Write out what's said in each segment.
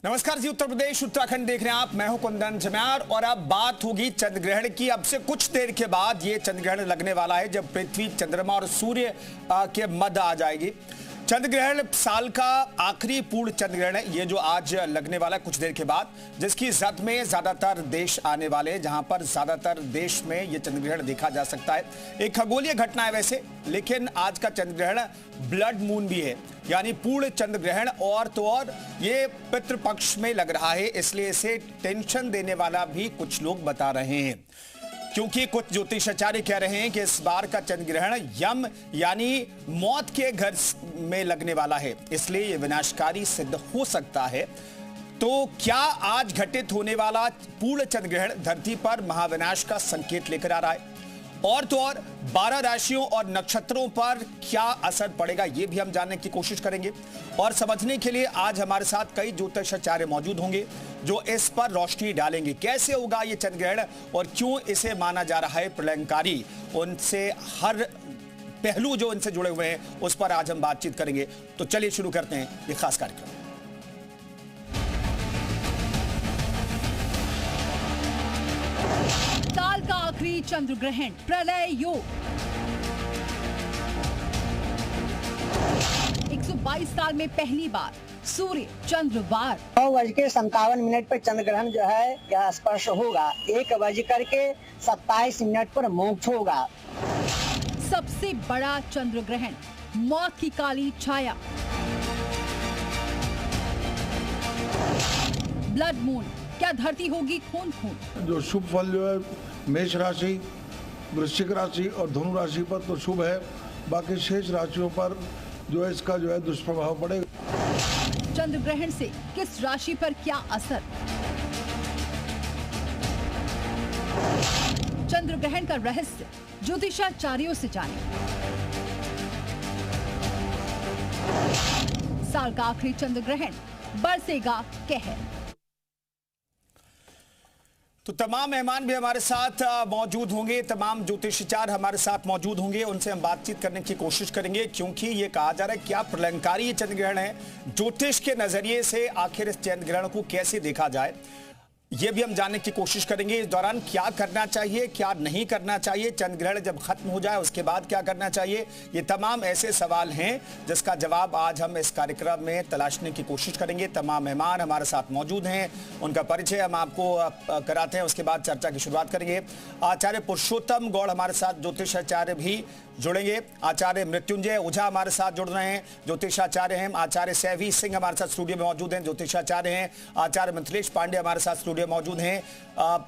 नमस्कार जी, उत्तर प्रदेश उत्तराखंड देख रहे हैं आप। मैं हूं कुंदन जम्यार और अब बात होगी चंद्र ग्रहण की। अब से कुछ देर के बाद ये चंद्र ग्रहण लगने वाला है जब पृथ्वी, चंद्रमा और सूर्य के मध्य आ जाएगी। चंद्र ग्रहण साल का आखिरी पूर्ण चंद्र ग्रहण है ये जो आज लगने वाला है कुछ देर के बाद, जिसकी जद में ज्यादातर देश आने वाले हैं, जहां पर ज्यादातर देश में ये चंद्र ग्रहण देखा जा सकता है। एक खगोलीय घटना है वैसे, लेकिन आज का चंद्र ग्रहण ब्लड मून भी है, यानी पूर्ण चंद्र ग्रहण। और तो और ये पितृपक्ष में लग रहा है, इसलिए इसे टेंशन देने वाला भी कुछ लोग बता रहे हैं, क्योंकि कुछ ज्योतिषाचार्य कह रहे हैं कि इस बार का चंद्र ग्रहण यम यानी मौत के घर में लगने वाला है, इसलिए यह विनाशकारी सिद्ध हो सकता है। तो क्या आज घटित होने वाला पूर्ण चंद्र ग्रहण धरती पर महाविनाश का संकेत लेकर आ रहा है? और तो और 12 राशियों और नक्षत्रों पर क्या असर पड़ेगा ये भी हम जानने की कोशिश करेंगे। और समझने के लिए आज हमारे साथ कई ज्योतिषाचार्य मौजूद होंगे जो इस पर रोशनी डालेंगे। कैसे होगा ये चंद्र ग्रहण और क्यों इसे माना जा रहा है प्रलयंकारी, उनसे हर पहलू जो इनसे जुड़े हुए हैं उस पर आज हम बातचीत करेंगे। तो चलिए शुरू करते हैं ये खास कार्यक्रम। साल का आखिरी चंद्र ग्रहण, प्रलय योग। 122 साल में पहली बार सूर्य चंद्रवार। 9:57 पर चंद्र ग्रहण जो है यह स्पर्श होगा। 1:27 पर मोक्ष होगा। सबसे बड़ा चंद्र ग्रहण, मौत की काली छाया। ब्लड मून, क्या धरती होगी खून खून? जो शुभ फल जो है मेष राशि, वृश्चिक राशि और धनु राशि पर तो शुभ है, बाकी शेष राशियों पर जो है इसका जो है दुष्प्रभाव पड़ेगा। चंद्र ग्रहण से किस राशि पर क्या असर? चंद्र ग्रहण का रहस्य ज्योतिषाचार्यों से जानें। साल का आखिरी चंद्र ग्रहण, बरसेगा कहर। तो तमाम मेहमान भी हमारे साथ मौजूद होंगे, तमाम ज्योतिषाचार्य हमारे साथ मौजूद होंगे, उनसे हम बातचीत करने की कोशिश करेंगे, क्योंकि ये कहा जा रहा है क्या प्रलयंकारी ये चंद्र ग्रहण है, ज्योतिष के नजरिए से आखिर इस चंद्र ग्रहण को कैसे देखा जाए ये भी हम जानने की कोशिश करेंगे। इस दौरान क्या करना चाहिए, क्या नहीं करना चाहिए, चंद्र ग्रहण जब खत्म हो जाए उसके बाद क्या करना चाहिए, ये तमाम ऐसे सवाल हैं जिसका जवाब आज हम इस कार्यक्रम में तलाशने की कोशिश करेंगे। तमाम मेहमान हमारे साथ मौजूद हैं, उनका परिचय हम आपको कराते हैं, उसके बाद चर्चा की शुरुआत करेंगे। आचार्य पुरुषोत्तम गौड़ हमारे साथ ज्योतिषाचार्य भी जुड़ेंगे। आचार्य मृत्युंजय ओझा हमारे साथ जुड़ रहे हैं, ज्योतिषाचार्य हैं। आचार्य सैवी सिंह हमारे साथ स्टूडियो में मौजूद हैं, ज्योतिषाचार्य हैं। आचार्य मिथिलेश पांडे हमारे साथ स्टूडियो में मौजूद हैं,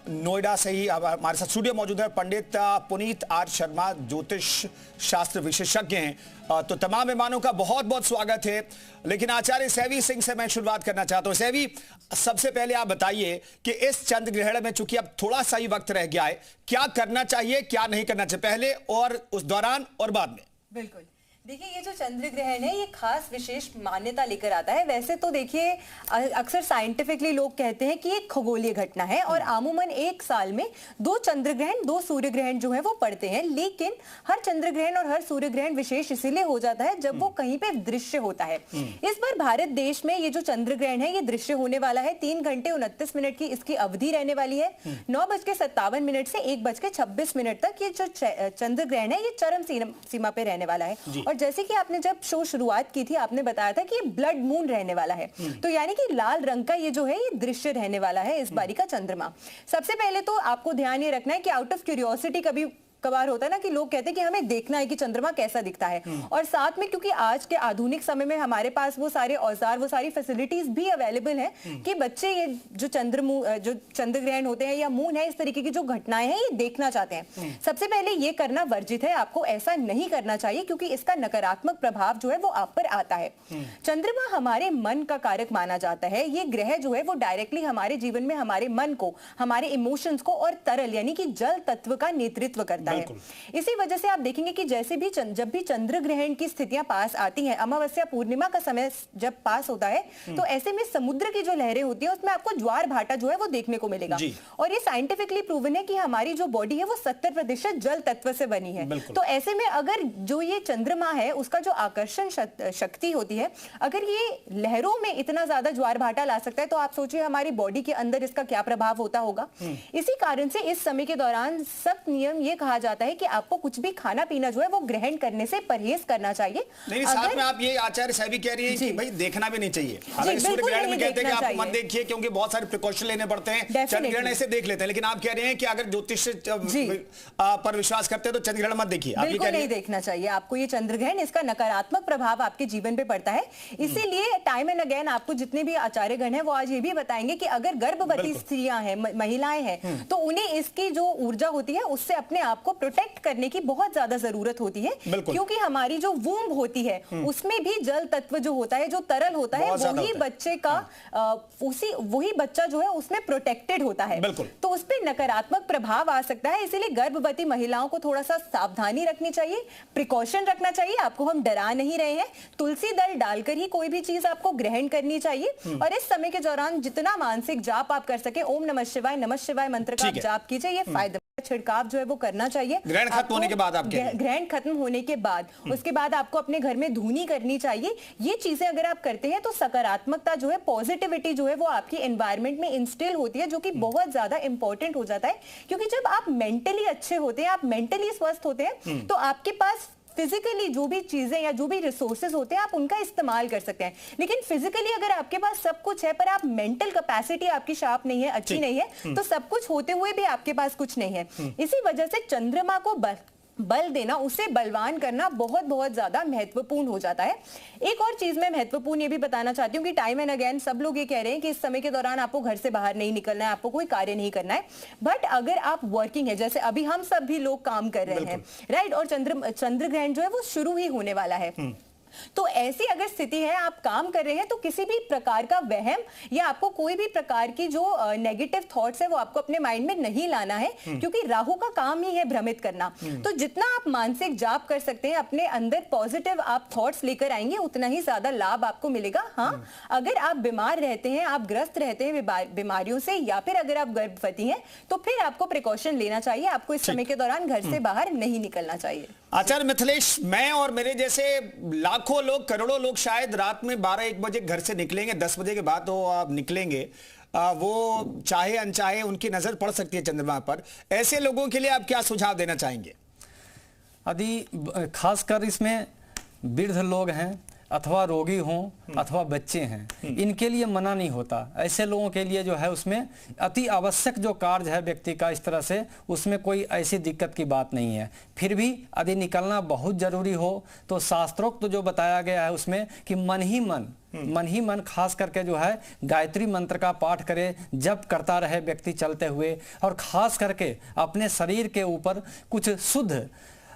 नोएडा से ही हमारे साथ स्टूडियो मौजूद है। पंडित पुनीत आर शर्मा ज्योतिष शास्त्र विशेषज्ञ हैं। तो तमाम मेहमानों का बहुत बहुत स्वागत है। लेकिन आचार्य सैवी सिंह से मैं शुरुआत करना चाहता हूं। सैवी, सबसे पहले आप बताइए कि इस चंद्र ग्रहण में चूंकि अब थोड़ा सा ही वक्त रह गया है, क्या करना चाहिए, क्या नहीं करना चाहिए, पहले और उस दौरान और बाद में? बिल्कुल, देखिए ये जो चंद्र ग्रहण है ये खास विशेष मान्यता लेकर आता है। वैसे तो देखिए अक्सर साइंटिफिकली लोग कहते हैं कि ये खगोलीय घटना है और आमूमन एक साल में 2 चंद्र ग्रहण 2 सूर्य ग्रहण जो है वो पड़ते हैं, लेकिन हर चंद्र ग्रहण और हर सूर्य ग्रहण विशेष इसीलिए हो जाता है जब वो कहीं पे दृश्य होता है। इस बार भारत देश में ये जो चंद्र ग्रहण है ये दृश्य होने वाला है। 3 घंटे 29 मिनट की इसकी अवधि रहने वाली है। 9:57 से 1:26 तक ये जो चंद्र ग्रहण है ये चरम सीमा पे रहने वाला है। और जैसे कि आपने जब शो शुरुआत की थी आपने बताया था कि ये ब्लड मून रहने वाला है, तो यानी कि लाल रंग का ये जो है ये दृश्य रहने वाला है इस बारी का चंद्रमा। सबसे पहले तो आपको ध्यान ये रखना है कि आउट ऑफ क्यूरियोसिटी कभी कभार होता है ना कि लोग कहते हैं कि हमें देखना है कि चंद्रमा कैसा दिखता है, और साथ में क्योंकि आज के आधुनिक समय में हमारे पास वो सारे औजार वो सारी फैसिलिटीज भी अवेलेबल हैं कि बच्चे ये जो चंद्र ग्रहण होते हैं या मून है इस तरीके की जो घटनाएं हैं ये देखना चाहते हैं। सबसे पहले ये करना वर्जित है, आपको ऐसा नहीं करना चाहिए क्योंकि इसका नकारात्मक प्रभाव जो है वो आप पर आता है। चंद्रमा हमारे मन का कारक माना जाता है। ये ग्रह जो है वो डायरेक्टली हमारे जीवन में हमारे मन को, हमारे इमोशंस को और तरल यानी कि जल तत्व का नेतृत्व करता है। है। इसी वजह से आप देखेंगे कि जैसे भी जब भी चंद्र ग्रहण की स्थितियां पास आती हैं, अमावस्या पूर्णिमा का समय जब पास होता है, तो ऐसे में समुद्र की जो लहरें होती है उसमें आपको ज्वार भाटा जो है वो देखने को मिलेगा। और ये साइंटिफिकली प्रूवन है कि हमारी जो बॉडी है वो 70% जल तत्व से बनी है। तो ऐसे में अगर जो ये चंद्रमा है उसका जो आकर्षण शक्ति होती है, अगर ये लहरों में इतना ज्यादा ज्वार भाटा ला सकता है, तो आप सोचिए हमारी बॉडी के अंदर इसका क्या प्रभाव होता होगा। इसी कारण से इस समय के दौरान सख्त नियम ये कहा जाता है कि आपको कुछ भी खाना पीना जो है वो ग्रहण करने से परहेज करना चाहिए। नहीं, साथ में आप ये आचार्य साहब भी कह रही हैं कि भाई देखना भी नहीं चाहिए। हालांकि सूर्य ग्रहण में कहते हैं कि आप मत देखिए क्योंकि बहुत सारे प्रिकॉशन लेने पड़ते हैं, चंद्र ग्रहण ऐसे देख लेते हैं, लेकिन आप कह रहे हैं कि अगर ज्योतिष पर विश्वास करते हैं तो चंद्र ग्रहण मत देखिए। बिल्कुल नहीं देखना चाहिए आपको ये चंद्र ग्रहण, इसका नकारात्मक प्रभाव आपके जीवन पे पड़ता है। इसीलिए टाइम एंड अगेन आपको जितने भी आचार्यगण हैं वो आज ये भी बताएंगे कि अगर गर्भवती स्त्रियां हैं, महिलाएं हैं, तो उन्हें इसकी जो ऊर्जा होती है उससे अपने आप को प्रोटेक्ट करने की बहुत ज्यादा जरूरत होती है, क्योंकि हमारी जो वूम्ब होती है उसमें भी जल तत्व जो होता है, जो तरल होता है, वही बच्चे का वही बच्चा जो है उसमें प्रोटेक्टेड होता है, तो उस पर नकारात्मक प्रभाव आ सकता है। इसीलिए गर्भवती महिलाओं को थोड़ा सा सावधानी रखनी चाहिए, प्रिकॉशन रखना चाहिए। आपको हम डरा नहीं रहे हैं, तुलसी दल डालकर ही कोई भी चीज आपको ग्रहण करनी चाहिए। और इस समय के दौरान जितना मानसिक जाप आप कर सके, ओम नमः शिवाय मंत्र का जाप कीजिए, ये फायदा छिड़काव जो है वो करना चाहिए। ग्रहण खत्म होने के बाद ग्रहण खत्म होने के बाद उसके बाद आपको अपने घर में धूनी करनी चाहिए। ये चीजें अगर आप करते हैं तो सकारात्मकता जो है, पॉजिटिविटी जो है वो आपकी एनवायरनमेंट में इंस्टिल होती है, जो कि बहुत ज्यादा इंपॉर्टेंट हो जाता है। क्योंकि जब आप मेंटली अच्छे होते हैं, आप मेंटली स्वस्थ होते हैं, तो आपके पास फिजिकली जो भी चीजें या जो भी रिसोर्सेज होते हैं आप उनका इस्तेमाल कर सकते हैं। लेकिन फिजिकली अगर आपके पास सब कुछ है पर आप मेंटल कैपेसिटी आपकी शार्प नहीं है, अच्छी नहीं है, तो सब कुछ होते हुए भी आपके पास कुछ नहीं है। इसी वजह से चंद्रमा को बल देना, उसे बलवान करना बहुत बहुत ज्यादा महत्वपूर्ण हो जाता है। एक और चीज मैं महत्वपूर्ण ये भी बताना चाहती हूँ कि टाइम एंड अगेन सब लोग ये कह रहे हैं कि इस समय के दौरान आपको घर से बाहर नहीं निकलना है, आपको कोई कार्य नहीं करना है। बट अगर आप वर्किंग है, जैसे अभी हम सब भी लोग काम कर रहे हैं, राइट, और चंद्र ग्रहण जो है वो शुरू ही होने वाला है, तो ऐसी अगर स्थिति है, आप काम कर रहे हैं, तो किसी भी प्रकार का वहम या आपको कोई भी प्रकार की जो नेगेटिव थॉट्स है वो आपको अपने माइंड में नहीं लाना है, क्योंकि राहु का काम ही है भ्रमित करना। तो जितना आप मानसिक जाप कर सकते हैं, अपने अंदर पॉजिटिव आप थॉट्स लेकर आएंगे, उतना ही ज्यादा लाभ आपको मिलेगा। हाँ, अगर आप बीमार रहते हैं, आप ग्रस्त रहते हैं बीमारियों से, या फिर अगर आप गर्भवती हैं, तो फिर आपको प्रिकॉशन लेना चाहिए। आपको इस समय के दौरान घर से बाहर नहीं निकलना चाहिए। आचार्य मिथिलेश, मैं और मेरे जैसे लाखों लोग, करोड़ों लोग शायद रात में 12-1 बजे घर से निकलेंगे, 10 बजे के बाद तो आप निकलेंगे, वो चाहे अनचाहे उनकी नजर पड़ सकती है चंद्रमा पर। ऐसे लोगों के लिए आप क्या सुझाव देना चाहेंगे? यदि खासकर इसमें वृद्ध लोग हैं अथवा रोगी हों अथवा बच्चे हैं, इनके लिए मना नहीं होता। ऐसे लोगों के लिए जो है उसमें अति आवश्यक जो कार्य है व्यक्ति का, इस तरह से उसमें कोई ऐसी दिक्कत की बात नहीं है। फिर भी यदि निकलना बहुत जरूरी हो तो शास्त्रोक्त तो जो बताया गया है उसमें कि मन ही मन खास करके जो है गायत्री मंत्र का पाठ करे, जप करता रहे व्यक्ति चलते हुए, और खास करके अपने शरीर के ऊपर कुछ शुद्ध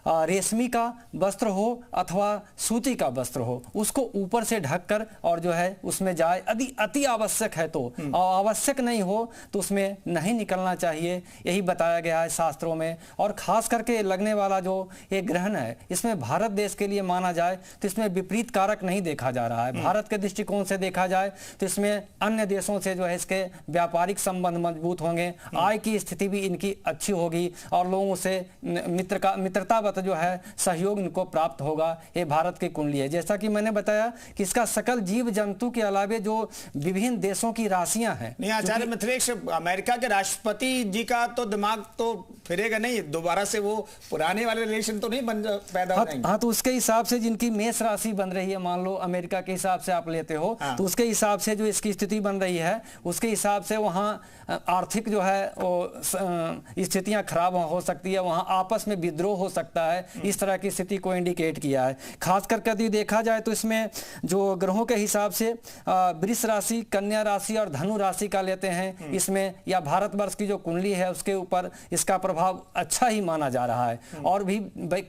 रेशमी का वस्त्र हो अथवा सूती का वस्त्र हो, उसको ऊपर से ढककर और जो है उसमें जाए। यदि अति आवश्यक है तो, आवश्यक नहीं हो तो उसमें नहीं निकलना चाहिए, यही बताया गया है शास्त्रों में। और खास करके लगने वाला जो ये ग्रहण है, इसमें भारत देश के लिए माना जाए तो इसमें विपरीत कारक नहीं देखा जा रहा है। भारत के दृष्टिकोण से देखा जाए तो इसमें अन्य देशों से जो है इसके व्यापारिक संबंध मजबूत होंगे, आय की स्थिति भी इनकी अच्छी होगी, और लोगों से मित्रता जो है सहयोग इनको प्राप्त होगा। ये भारत की कुंडली है। जैसा कि मैंने बताया कि इसका सकल जीव जंतु के अलावे जो विभिन्न देशों की राशियां हैं। नहीं आचार्य मिथिलेश, अमेरिका के राष्ट्रपति जी का तो दिमाग तो फिरेगा नहीं, दोबारा से वो पुराने वाले रिलेशन तो नहीं पैदा हो जाएंगे। हाँ, तो उसके हिसाब से जिनकी मेष राशि बन रही है, मान लो अमेरिका के हिसाब से आप लेते हो, तो उसके हिसाब से जो इसकी स्थिति बन रही है, उसके हिसाब से वहाँ आर्थिक जो है वो स्थितियां खराब हो सकती है, वहाँ आपस में विद्रोह हो सकता है, इस तरह की स्थिति को इंडिकेट किया है। खास करके यदि देखा जाए तो इसमें जो ग्रहों के हिसाब से वृष राशि, कन्या राशि और धनु राशि का लेते हैं इसमें, या भारतवर्ष की जो कुंडली है उसके ऊपर इसका प्रभाव अच्छा ही माना जा रहा है। और भी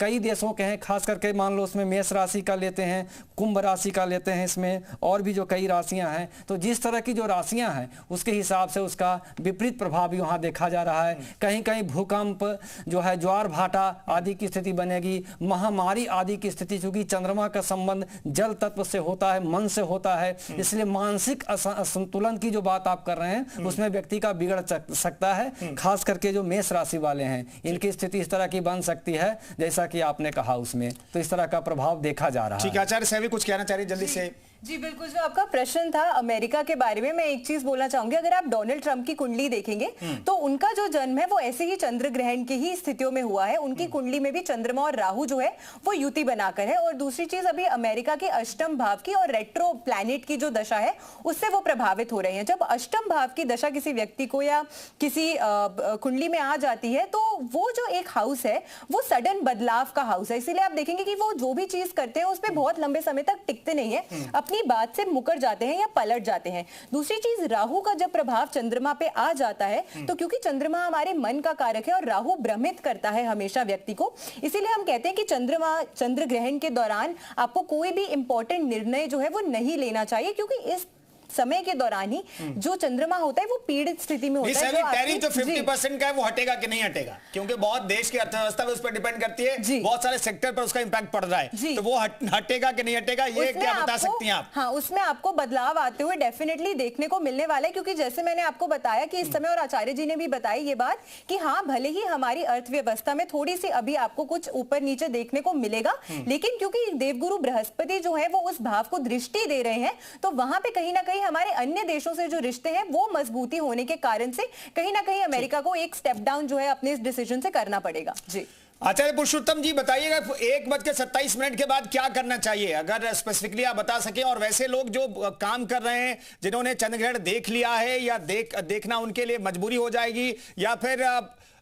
कई देशों के हैं, खास करके मान लो उसमें मेष राशि का लेते हैं, कुंभ राशि का लेते हैं इसमें, और भी जो कई राशियां हैं, तो जिस तरह की जो राशियां हैं उसके हिसाब से उसका विपरीत प्रभाव भी वहां देखा जा रहा है। कहीं कहीं भूकंप जो है, ज्वार भाटा आदि की स्थिति बनेगी, महामारी आदि की स्थिति, चूंकि चंद्रमा का संबंध जल तत्व से होता है, मन से होता है, इसलिए मानसिक असंतुलन की जो बात आप कर रहे हैं उसमें व्यक्ति का बिगड़ सकता है। खास करके जो मेष राशि वाले हैं इनकी स्थिति इस तरह की बन सकती है जैसा कि आपने कहा उसमें, तो इस तरह का प्रभाव देखा जा रहा है। ठीक है आचार्य साहब कुछ कहना चाह रही जल्दी से। जी बिल्कुल, जो आपका प्रश्न था अमेरिका के बारे में, मैं एक चीज बोलना चाहूंगी। अगर आप डोनाल्ड ट्रंप की कुंडली देखेंगे तो उनका जो जन्म है वो ऐसे ही चंद्र ग्रहण की ही स्थितियों में हुआ है। उनकी कुंडली में भी चंद्रमा और राहु जो है वो युति बनाकर है। और दूसरी चीज, अभी अमेरिका के अष्टम भाव की और रेट्रो प्लैनेट की जो दशा है उससे वो प्रभावित हो रहे हैं। जब अष्टम भाव की दशा किसी व्यक्ति को या किसी कुंडली में आ जाती है तो वो जो एक हाउस है वो सडन बदलाव का हाउस है। इसीलिए आप देखेंगे कि वो जो भी चीज करते हैं उस पर बहुत लंबे समय तक टिकते नहीं है, अपनी बात से मुकर जाते हैं या पलट जाते हैं। दूसरी चीज, राहु का जब प्रभाव चंद्रमा पे आ जाता है तो क्योंकि चंद्रमा हमारे मन का कारक है और राहु भ्रमित करता है हमेशा व्यक्ति को, इसीलिए हम कहते हैं कि चंद्र ग्रहण के दौरान आपको कोई भी इंपॉर्टेंट निर्णय जो है वो नहीं लेना चाहिए, क्योंकि इस समय के दौरान ही जो चंद्रमा होता है वो पीड़ित स्थिति में होता है। टैरिफ जो 50% का है वो हटेगा कि नहीं हटेगा, क्योंकि बहुत देश की अर्थव्यवस्था पे उस पर डिपेंड करती है, बहुत सारे सेक्टर पर उसका इंपैक्ट पड़ रहा है, तो वो हटेगा कि नहीं हटेगा, ये क्या बता सकती हैं आप? हाँ, उसमें आपको बदलाव आते हुए डेफिनेटली देखने को मिलने वाला है, क्योंकि जैसे मैंने आपको बताया कि इस समय, और आचार्य जी ने भी बताई ये बात कि हाँ भले ही हमारी अर्थव्यवस्था में थोड़ी सी अभी आपको कुछ ऊपर नीचे देखने को मिलेगा, लेकिन क्योंकि देवगुरु बृहस्पति जो है वो उस भाव को दृष्टि दे रहे हैं, तो वहां पे कहीं ना कहीं हमारे अन्य देशों से जो रिश्ते हैं वो मजबूती होने के कारण से कहीं ना कहीं अमेरिका को एक स्टेप डाउन जो है अपने इस डिसीजन से करना पड़ेगा। जी आचार्य पुरुषोत्तम जी बताइएगा 1:27 के बाद क्या करना चाहिए, अगर स्पेसिफिकली आप बता सके। और वैसे लोग जो काम कर रहे हैं, जिन्होंने चंद्रग्रहण देख लिया है या देखना उनके लिए मजबूरी हो जाएगी, या फिर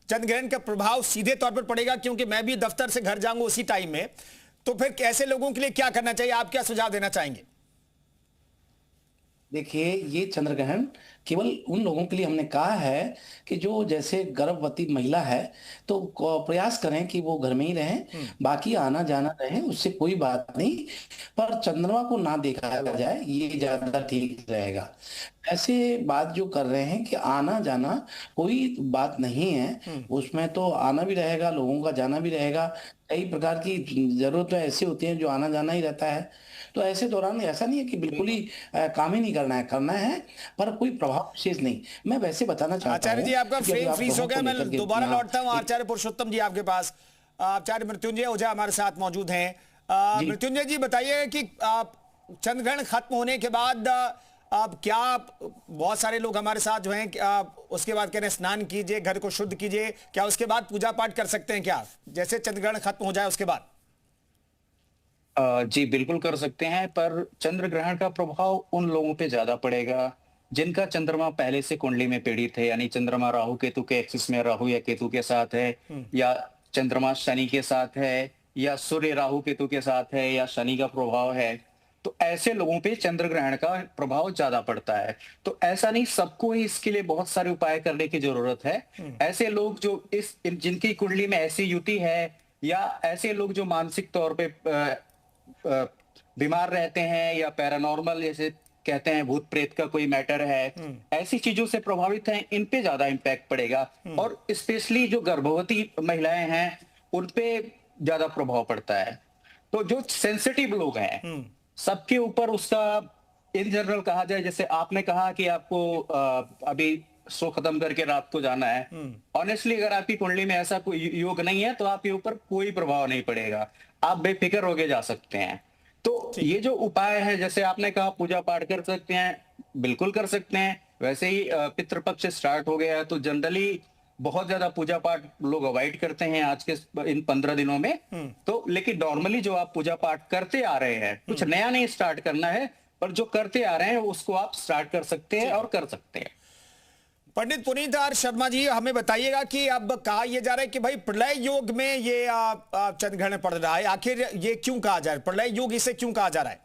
चंद्रग्रहण का प्रभाव सीधे तौर पर पड़ेगा, क्योंकि मैं भी दफ्तर से घर जाऊंगा उसी टाइम में, तो फिर ऐसे लोगों के लिए क्या करना चाहिए, आप क्या सुझाव देना चाहेंगे? देखिए, ये चंद्र ग्रहण केवल उन लोगों के लिए हमने कहा है कि जो जैसे गर्भवती महिला है तो प्रयास करें कि वो घर में ही रहें, बाकी आना जाना रहे, उससे कोई बात नहीं, पर चंद्रमा को ना देखा जाए, ये ज्यादा ठीक रहेगा। ऐसे बात जो कर रहे हैं कि आना जाना कोई बात नहीं है, उसमें तो आना भी रहेगा, लोगों का जाना भी रहेगा, कई प्रकार की जरूरतें ऐसी होती हैं जो आना जाना ही रहता है। तो ऐसे दौरान ऐसा नहीं है कि बिल्कुल ही काम ही नहीं करना है, पर कोई प्रभाव विशेष नहीं। मैं वैसे बताना चाहता हूं, आचार्य जी आपका फ्रेम फ्रीज हो गया, मैं दोबारा लौटता हूं आचार्य पुरुषोत्तम जी आपके पास। आचार्य मृत्युंजय ओझा हमारे साथ मौजूद हैं। मृत्युंजय जी बताइए कि चंद्रग्रहण खत्म होने के बाद अब क्या, बहुत सारे लोग हमारे साथ जो हैं, उसके बाद कह रहे हैं स्नान कीजिए, घर को शुद्ध कीजिए, क्या उसके बाद पूजा पाठ कर सकते हैं क्या, जैसे चंद्रग्रहण खत्म हो जाए उसके बाद? जी बिल्कुल कर सकते हैं, पर चंद्र ग्रहण का प्रभाव उन लोगों पे ज्यादा पड़ेगा जिनका चंद्रमा पहले से कुंडली में पीड़ित है, यानी चंद्रमा राहु केतु के एक्सिस में राहु या केतु के साथ है, या चंद्रमा शनि के साथ है, या सूर्य राहु केतु के साथ है, या शनि का प्रभाव है, तो ऐसे लोगों पे चंद्र ग्रहण का प्रभाव ज्यादा पड़ता है। तो ऐसा नहीं, सबको ही इसके लिए बहुत सारे उपाय करने की जरूरत है। ऐसे लोग जो जिनकी कुंडली में ऐसी युति है, या ऐसे लोग जो मानसिक तौर पे बीमार रहते हैं, या पैरानॉर्मल जैसे कहते हैं भूत प्रेत का कोई मैटर है, ऐसी चीजों से प्रभावित हैं, इन पे ज्यादा इम्पैक्ट पड़ेगा। और स्पेशली जो गर्भवती महिलाएं हैं उन पे ज्यादा प्रभाव पड़ता है। तो जो सेंसिटिव लोग हैं सबके ऊपर उसका इन जनरल कहा जाए, जैसे आपने कहा कि आपको अभी शो खत्म करके रात को जाना है, ऑनेस्टली अगर आपकी कुंडली में ऐसा कोई योग नहीं है तो आपके ऊपर कोई प्रभाव नहीं पड़ेगा, आप बेफिक्र होके जा सकते हैं। तो ये जो उपाय है, जैसे आपने कहा पूजा पाठ कर सकते हैं, बिल्कुल कर सकते हैं। वैसे ही पितृपक्ष स्टार्ट हो गया है तो जनरली बहुत ज्यादा पूजा पाठ लोग अवॉइड करते हैं आज के इन 15 दिनों में। तो लेकिन नॉर्मली जो आप पूजा पाठ करते आ रहे हैं, कुछ नया नहीं स्टार्ट करना है, पर जो करते आ रहे हैं उसको आप स्टार्ट कर सकते हैं और कर सकते हैं। पंडित पुनीत आर शर्मा जी, हमें बताइएगा कि अब कहा यह जा रहा है कि भाई प्रलय योग में ये चंद्र ग्रहण पड़ रहा है, आखिर ये क्यों कहा जा रहा है, प्रलय योग इसे क्यों कहा जा रहा है?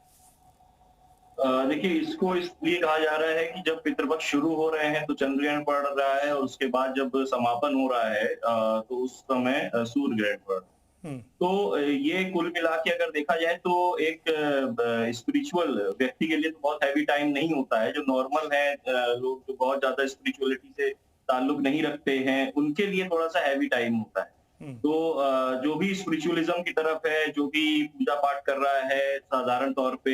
देखिए, इसको इसलिए कहा जा रहा है कि जब पितृपक्ष शुरू हो रहे हैं तो चंद्र ग्रहण पड़ रहा है, और उसके बाद जब समापन हो रहा है तो उस समय सूर्य ग्रहण पड़ रहा है। तो ये कुल मिला के अगर देखा जाए तो एक स्पिरिचुअल व्यक्ति के लिए तो बहुत हैवी टाइम नहीं होता है। जो नॉर्मल है, लोग जो बहुत ज्यादा स्पिरिचुअलिटी से ताल्लुक नहीं रखते हैं, उनके लिए थोड़ा सा हैवी टाइम होता है। तो जो भी स्पिरिचुअलिज्म की तरफ है, जो भी पूजा पाठ कर रहा है, साधारण तौर पे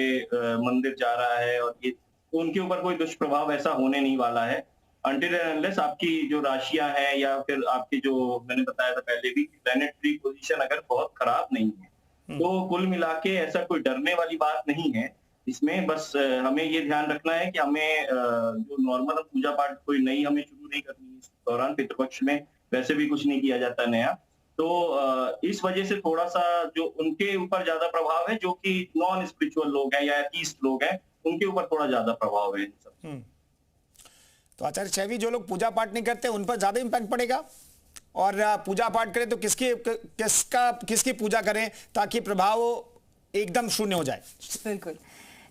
मंदिर जा रहा है, और ये तो उनके ऊपर कोई दुष्प्रभाव ऐसा होने नहीं वाला है, अनटिल एंड अनलेस आपकी जो राशियां हैं या फिर आपकी जो मैंने बताया था पहले भी, प्लैनेटरी पोजीशन अगर बहुत खराब नहीं है। तो कुल मिला के ऐसा कोई डरने वाली बात नहीं है इसमें। बस हमें ये ध्यान रखना है कि हमें जो नॉर्मल पूजा पाठ कोई नई हमें शुरू नहीं करनी इस दौरान। पितृपक्ष में वैसे भी कुछ नहीं किया जाता नया, तो इस वजह से थोड़ा सा जो उनके ऊपर ज्यादा प्रभाव है, जो कि नॉन स्पिरिचुअल लोग हैं या एथीस्ट लोग हैं, उनके ऊपर थोड़ा ज्यादा प्रभाव है इन सब। तो आचार्य चैवी, जो लोग पूजा पाठ नहीं करते उन पर ज्यादा इम्पैक्ट पड़ेगा, और पूजा पाठ करें तो किसकी पूजा करें ताकि प्रभाव एकदम शून्य हो जाए? बिल्कुल,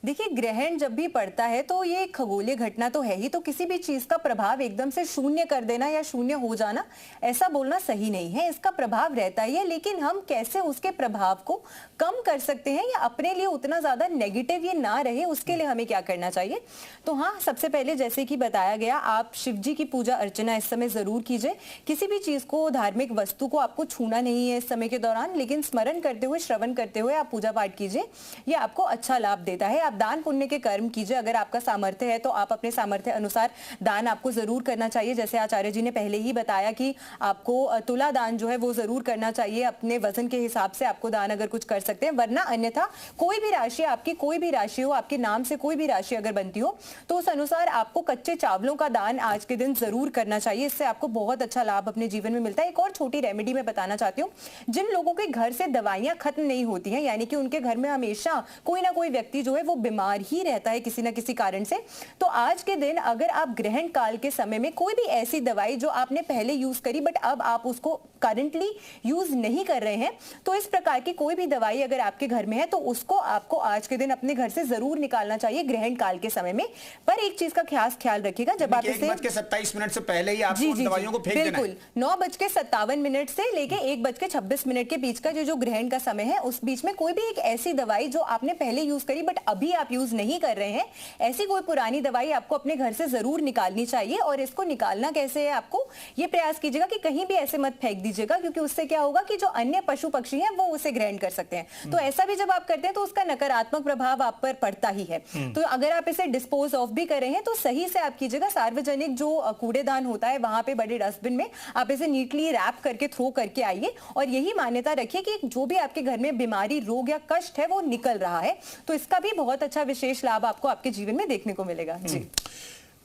देखिए ग्रहण जब भी पड़ता है तो ये एक खगोलीय घटना तो है ही, तो किसी भी चीज का प्रभाव एकदम से शून्य कर देना या शून्य हो जाना ऐसा बोलना सही नहीं है। इसका प्रभाव रहता ही है, लेकिन हम कैसे उसके प्रभाव को कम कर सकते हैं या अपने लिए उतना ज्यादा नेगेटिव ये ना रहे, उसके लिए हमें क्या करना चाहिए? तो हाँ, सबसे पहले जैसे कि बताया गया, आप शिव जी की पूजा अर्चना इस समय जरूर कीजिए। किसी भी चीज को, धार्मिक वस्तु को आपको छूना नहीं है इस समय के दौरान, लेकिन स्मरण करते हुए, श्रवण करते हुए आप पूजा पाठ कीजिए, ये आपको अच्छा लाभ देता है। आप दान पुण्य के कर्म कीजिए, अगर आपका सामर्थ्य है तो आप अपने सामर्थ्य अनुसार दान आपको जरूर करना चाहिए। जैसे आचार्य जी ने पहले ही बताया कि आपको तुला दान जो है वो जरूर करना चाहिए, अपने वजन के हिसाब से आपको दान अगर कुछ कर सकते हैं, वरना अन्यथा कोई भी राशि, आपकी कोई भी राशि हो, आपके नाम से कोई भी राशि अगर बनती हो तो उस अनुसार आपको कच्चे चावलों का दान आज के दिन जरूर करना चाहिए। इससे आपको बहुत अच्छा लाभ अपने जीवन में मिलता है। एक और छोटी रेमेडी मैं बताना चाहती हूँ, जिन लोगों के घर से दवाइयां खत्म नहीं होती हैं, यानी कि उनके घर में हमेशा कोई ना कोई व्यक्ति जो है वो बीमार ही रहता है किसी ना किसी कारण से, तो आज के दिन अगर आप ग्रहण काल के समय में कोई भी ऐसी दवाई जो आपने पहले यूज करी बट अब आप उसको करंटली यूज नहीं कर रहे हैं, तो इस प्रकार की कोई भी दवाई अगर आपके घर में है तो उसको आपको आज के दिन अपने घर से जरूर निकालना चाहिए ग्रहण काल के समय में। पर एक चीज का खास ख्याल रखिएगा, जब आप इसे 1:27 से पहले ही आपको दवाइयों को फेंक देना है। बिल्कुल, 9:57 से लेके 1:26 के बीच का जो ग्रहण का समय है, उस बीच में कोई भी एक ऐसी दवाई जो आपने पहले यूज करी बट अभी आप यूज नहीं कर रहे हैं, ऐसी कोई पुरानी दवाई आपको अपने घर से जरूर निकालनी चाहिए। और इसको निकालना कैसे है, आपको ये प्रयास कीजिएगा कि कहीं भी ऐसे मत फेंक दीजिएगा, क्योंकि उससे क्या होगा कि जो अन्य पशु पक्षी हैं वो उसे ग्रहण कर सकते हैं। तो ऐसा भी जब आप करते हैं तो उसका नकारात्मक प्रभाव आप पर पड़ता ही है। तो अगर आप इसे डिस्पोज ऑफ भी कर रहे हैं तो सही से आप कीजिएगा। सार्वजनिक जो कूड़ेदान होता है वहां पे बड़े डस्टबिन में आप इसे नीटली रैप करके थ्रो करके आइए, और यही मान्यता रखिए कि जो भी आपके घर में बीमारी, रोग या कष्ट है वो निकल रहा है, तो इसका भी बहुत अच्छा विशेष लाभ आपको आपके जीवन में देखने को मिलेगा। जी,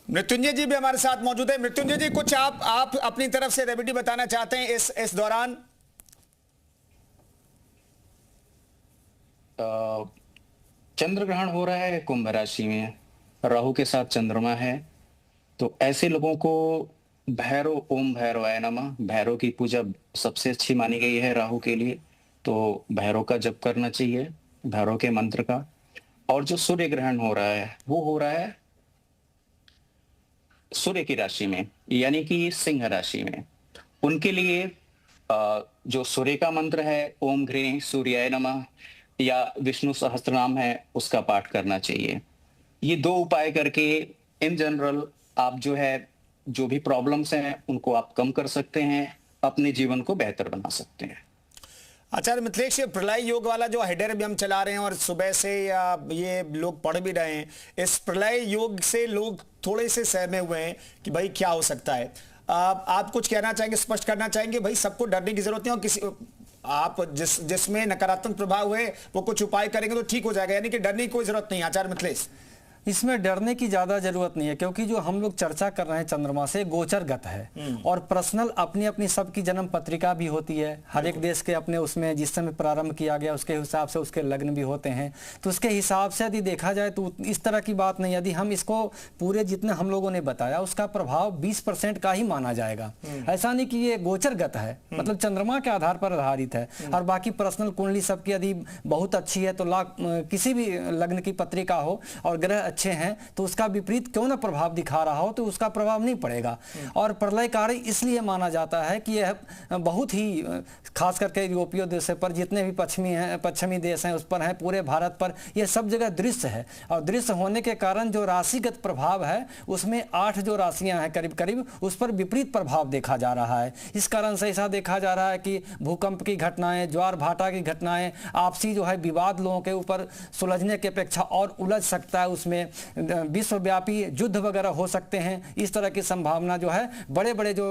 मृत्युंजय जी भी हमारे साथ मौजूद है। मृत्युंजय जी, कुछ आप अपनी तरफ से रेमेडी बताना चाहते हैं इस दौरान? चंद्र ग्रहण हो रहा है कुंभ राशि में, राहु के साथ चंद्रमा है, तो ऐसे लोगों को भैरव, ओम भैरवाय नमः, भैरव की पूजा सबसे अच्छी मानी गई है राहु के लिए, तो भैरव का जप करना चाहिए, भैरव के मंत्र का। और जो सूर्य ग्रहण हो रहा है वो हो रहा है सूर्य की राशि में, यानी कि सिंह राशि में। उनके लिए जो सूर्य का मंत्र है, ओम ह्रीं सूर्याय नमः या विष्णु सहस्त्रनाम है, उसका पाठ करना चाहिए। ये दो उपाय करके इन जनरल आप जो है जो भी प्रॉब्लम्स हैं उनको आप कम कर सकते हैं, अपने जीवन को बेहतर बना सकते हैं। आचार्य मिथिलेश, प्रलय योग वाला जो हेडर भी हम चला रहे हैं और सुबह से ये लोग पढ़ भी रहे हैं, इस प्रलय योग से लोग थोड़े से सहमे हुए हैं कि भाई क्या हो सकता है। आप कुछ कहना चाहेंगे, स्पष्ट करना चाहेंगे? भाई सबको डरने की जरूरत नहीं, और किसी आप जिसमें नकारात्मक प्रभाव है वो कुछ उपाय करेंगे तो ठीक हो जाएगा, यानी कि डरने की कोई जरूरत नहीं। आचार्य मिथिलेश, इसमें डरने की ज्यादा जरूरत नहीं है, क्योंकि जो हम लोग चर्चा कर रहे हैं चंद्रमा से गोचरगत है और पर्सनल अपनी अपनी सबकी जन्म पत्रिका भी होती है। हर एक देश के अपने उसमें जिस समय प्रारंभ किया गया उसके हिसाब से उसके लग्न भी होते हैं। तो उसके हिसाब से यदि देखा जाए तो इस तरह की बात नहीं। यदि हम इसको पूरे जितने हम लोगों ने बताया उसका प्रभाव 20% का ही माना जाएगा। ऐसा नहीं कि ये गोचरगत है, मतलब चंद्रमा के आधार पर आधारित है। और बाकी पर्सनल कुंडली सबकी यदि बहुत अच्छी है तो किसी भी लग्न की पत्रिका हो और ग्रह अच्छे हैं तो उसका विपरीत क्यों ना प्रभाव दिखा रहा हो तो उसका प्रभाव नहीं पड़ेगा। और प्रलयकारी इसलिए माना जाता है कि यह बहुत ही खास करके यूरोपीय देशों पर जितने भी पश्चिमी देश हैं उस पर हैं, पूरे भारत पर यह सब जगह दृश्य है। और दृश्य होने के कारण जो राशिगत प्रभाव है उसमें 8 जो राशियां हैं करीब करीब उस पर विपरीत प्रभाव देखा जा रहा है। इस कारण से ऐसा देखा जा रहा है कि भूकंप की घटनाएं, ज्वार भाटा की घटनाएं, आपसी जो है विवाद लोगों के ऊपर सुलझने की अपेक्षा और उलझ सकता है, उसमें विश्वव्यापी युद्ध वगैरह हो सकते हैं। इस तरह की संभावना जो है बड़े बड़े जो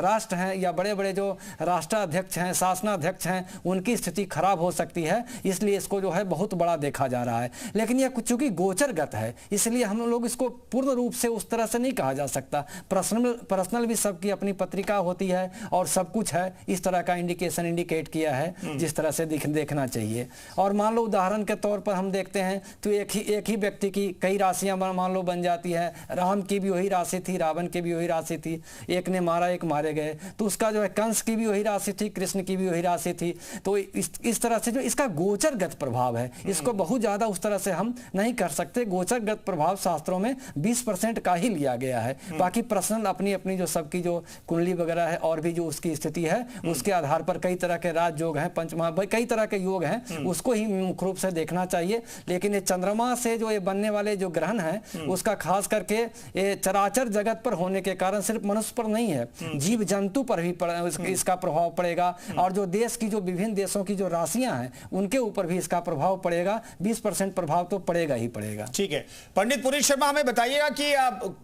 राष्ट्र हैं या बड़े बड़े जो राष्ट्राध्यक्ष हैं, शासनाध्यक्ष हैं, उनकी स्थिति खराब हो सकती है। इसलिए इसको जो है बहुत बड़ा देखा जा रहा है। लेकिन यह चूंकि गोचरगत है इसलिए हम लोग इसको पूर्ण रूप से उस तरह से नहीं कहा जा सकता। पर्सनल भी सबकी अपनी पत्रिका होती है और सब कुछ है। इस तरह का इंडिकेशन इंडिकेट किया है जिस तरह से देखना चाहिए। और मान लो उदाहरण के तौर पर हम देखते हैं तो एक ही व्यक्ति की कई राशियां मान लो बन जाती है। राम की भी वही राशि थी, रावण की भी वही राशि थी, एक ने मारा एक मारे गए। तो उसका जो है कंस की भी वही राशि थी, कृष्ण की भी वही राशि थी। तो इस तरह से जो इसका गोचरगत प्रभाव है इसको बहुत ज्यादा उस तरह से हम नहीं कर सकते। गोचरगत प्रभाव शास्त्रों में 20% का ही लिया गया है। बाकी पर्सनल अपनी अपनी जो सबकी जो कुंडली वगैरह है और भी जो उसकी स्थिति है उसके आधार पर कई तरह के राज योग हैं, पंचमहा कई तरह के योग हैं, उसको ही मुख्य रूप से देखना चाहिए। लेकिन ये चंद्रमा से जो ये बनने वाले जो ग्रहण है उसका खास करके ये चराचर जगत पर होने के कारण सिर्फ मनुष्य पर नहीं है, जीव जंतु पर भी इसका प्रभाव पड़ेगा। और जो देश की जो विभिन्न देशों की जो राशियां हैं उनके ऊपर भी इसका प्रभाव पड़ेगा। 20% प्रभाव तो पड़ेगा ही पड़ेगा। ठीक है, पंडित पुरी शर्मा हमें बताइएगा कि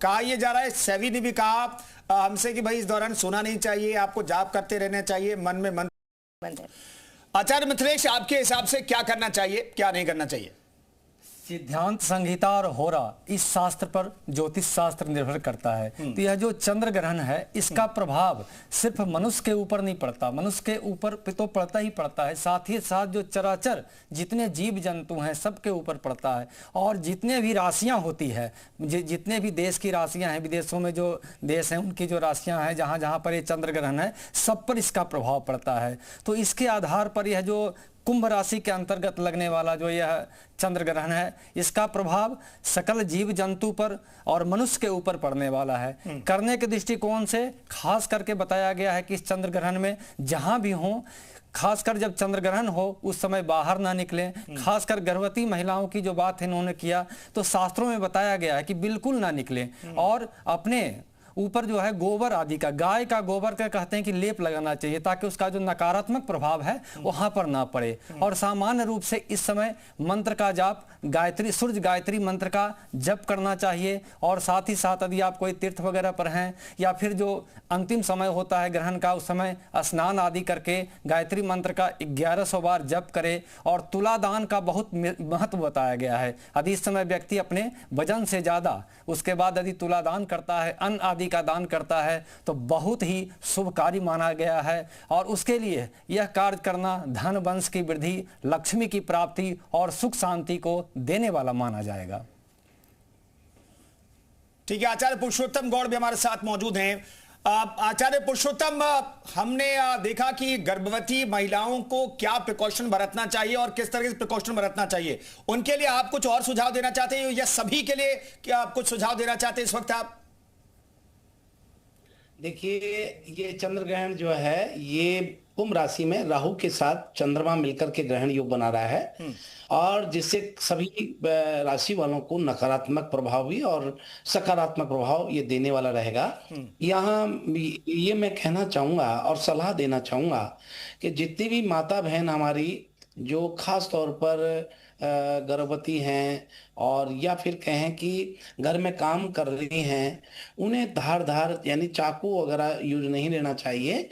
कहा यह जा रहा है, सेबी ने भी कहा हमसे कि भाई इस दौरान सोना नहीं चाहिए, आपको जाप करते रहना चाहिए, मन में मंत्र। आचार्य मिथिलेश, आपके हिसाब से क्या करना चाहिए, क्या नहीं करना चाहिए? सिद्धांत संहिता और होरा इस शास्त्र पर ज्योतिष शास्त्र निर्भर करता है। तो यह जो चंद्र ग्रहण है इसका प्रभाव सिर्फ मनुष्य के ऊपर नहीं पड़ता, मनुष्य के ऊपर तो पड़ता ही पड़ता है, साथ ही साथ जो चराचर जितने जीव जंतु हैं सबके ऊपर पड़ता है। और जितने भी राशियां होती है, जितने भी देश की राशियां हैं, विदेशों में जो देश हैं उनकी जो राशियां हैं जहां जहां पर ये चंद्र ग्रहण है सब पर इसका प्रभाव पड़ता है। तो इसके आधार पर यह जो कुंभ राशि के अंतर्गत लगने वाला जो यह चंद्र ग्रहण है इसका प्रभाव सकल जीव जंतु पर और मनुष्य के ऊपर पड़ने वाला है। करने के दृष्टिकोण से खास करके बताया गया है कि इस चंद्र ग्रहण में जहां भी हो, खासकर जब चंद्र ग्रहण हो उस समय बाहर ना निकलें। खासकर गर्भवती महिलाओं की जो बात इन्होंने किया तो शास्त्रों में बताया गया है कि बिल्कुल ना निकलें और अपने ऊपर जो है गोबर आदि का, गाय का गोबर का कहते हैं कि लेप लगाना चाहिए ताकि उसका जो नकारात्मक प्रभाव है वहां पर ना पड़े। और सामान्य रूप से इस समय मंत्र का जाप, गायत्री, सूर्य गायत्री मंत्र का जप करना चाहिए। और साथ ही साथ यदि आप कोई तीर्थ वगैरह पर हैं या फिर जो अंतिम समय होता है ग्रहण का उस समय स्नान आदि करके गायत्री मंत्र का 1100 बार जप करे। और तुला दान का बहुत महत्व बताया गया है। यदि इस समय व्यक्ति अपने वजन से ज्यादा उसके बाद यदि तुला दान करता है, अन्न आदि का दान करता है तो बहुत ही शुभ कार्य माना गया है। और उसके लिए यह कार्य करना धन वंश की वृद्धि, लक्ष्मी की प्राप्ति और सुख शांति को देने वाला माना जाएगा। ठीक है, आचार्य पुरुषोत्तम गौड़ भी हमारे साथ मौजूद हैं। आचार्य पुरुषोत्तम, हमने देखा कि गर्भवती महिलाओं को क्या प्रिकॉशन बरतना चाहिए और किस तरह से प्रिकॉशन बरतना चाहिए, उनके लिए आप कुछ और सुझाव देना चाहते हैं या सभी के लिए क्या आप कुछ सुझाव देना चाहते हैं इस वक्त आप? देखिए, ये चंद्र ग्रहण जो है ये कुंभ राशि में राहु के साथ चंद्रमा मिलकर के ग्रहण योग बना रहा है और जिससे सभी राशि वालों को नकारात्मक प्रभाव भी और सकारात्मक प्रभाव ये देने वाला रहेगा। यहाँ ये मैं कहना चाहूंगा और सलाह देना चाहूंगा कि जितनी भी माता बहन हमारी जो खास तौर पर गर्भवती हैं और या फिर कहें कि घर में काम कर रही हैं, उन्हें धार यानी चाकू वगैरह यूज नहीं लेना चाहिए।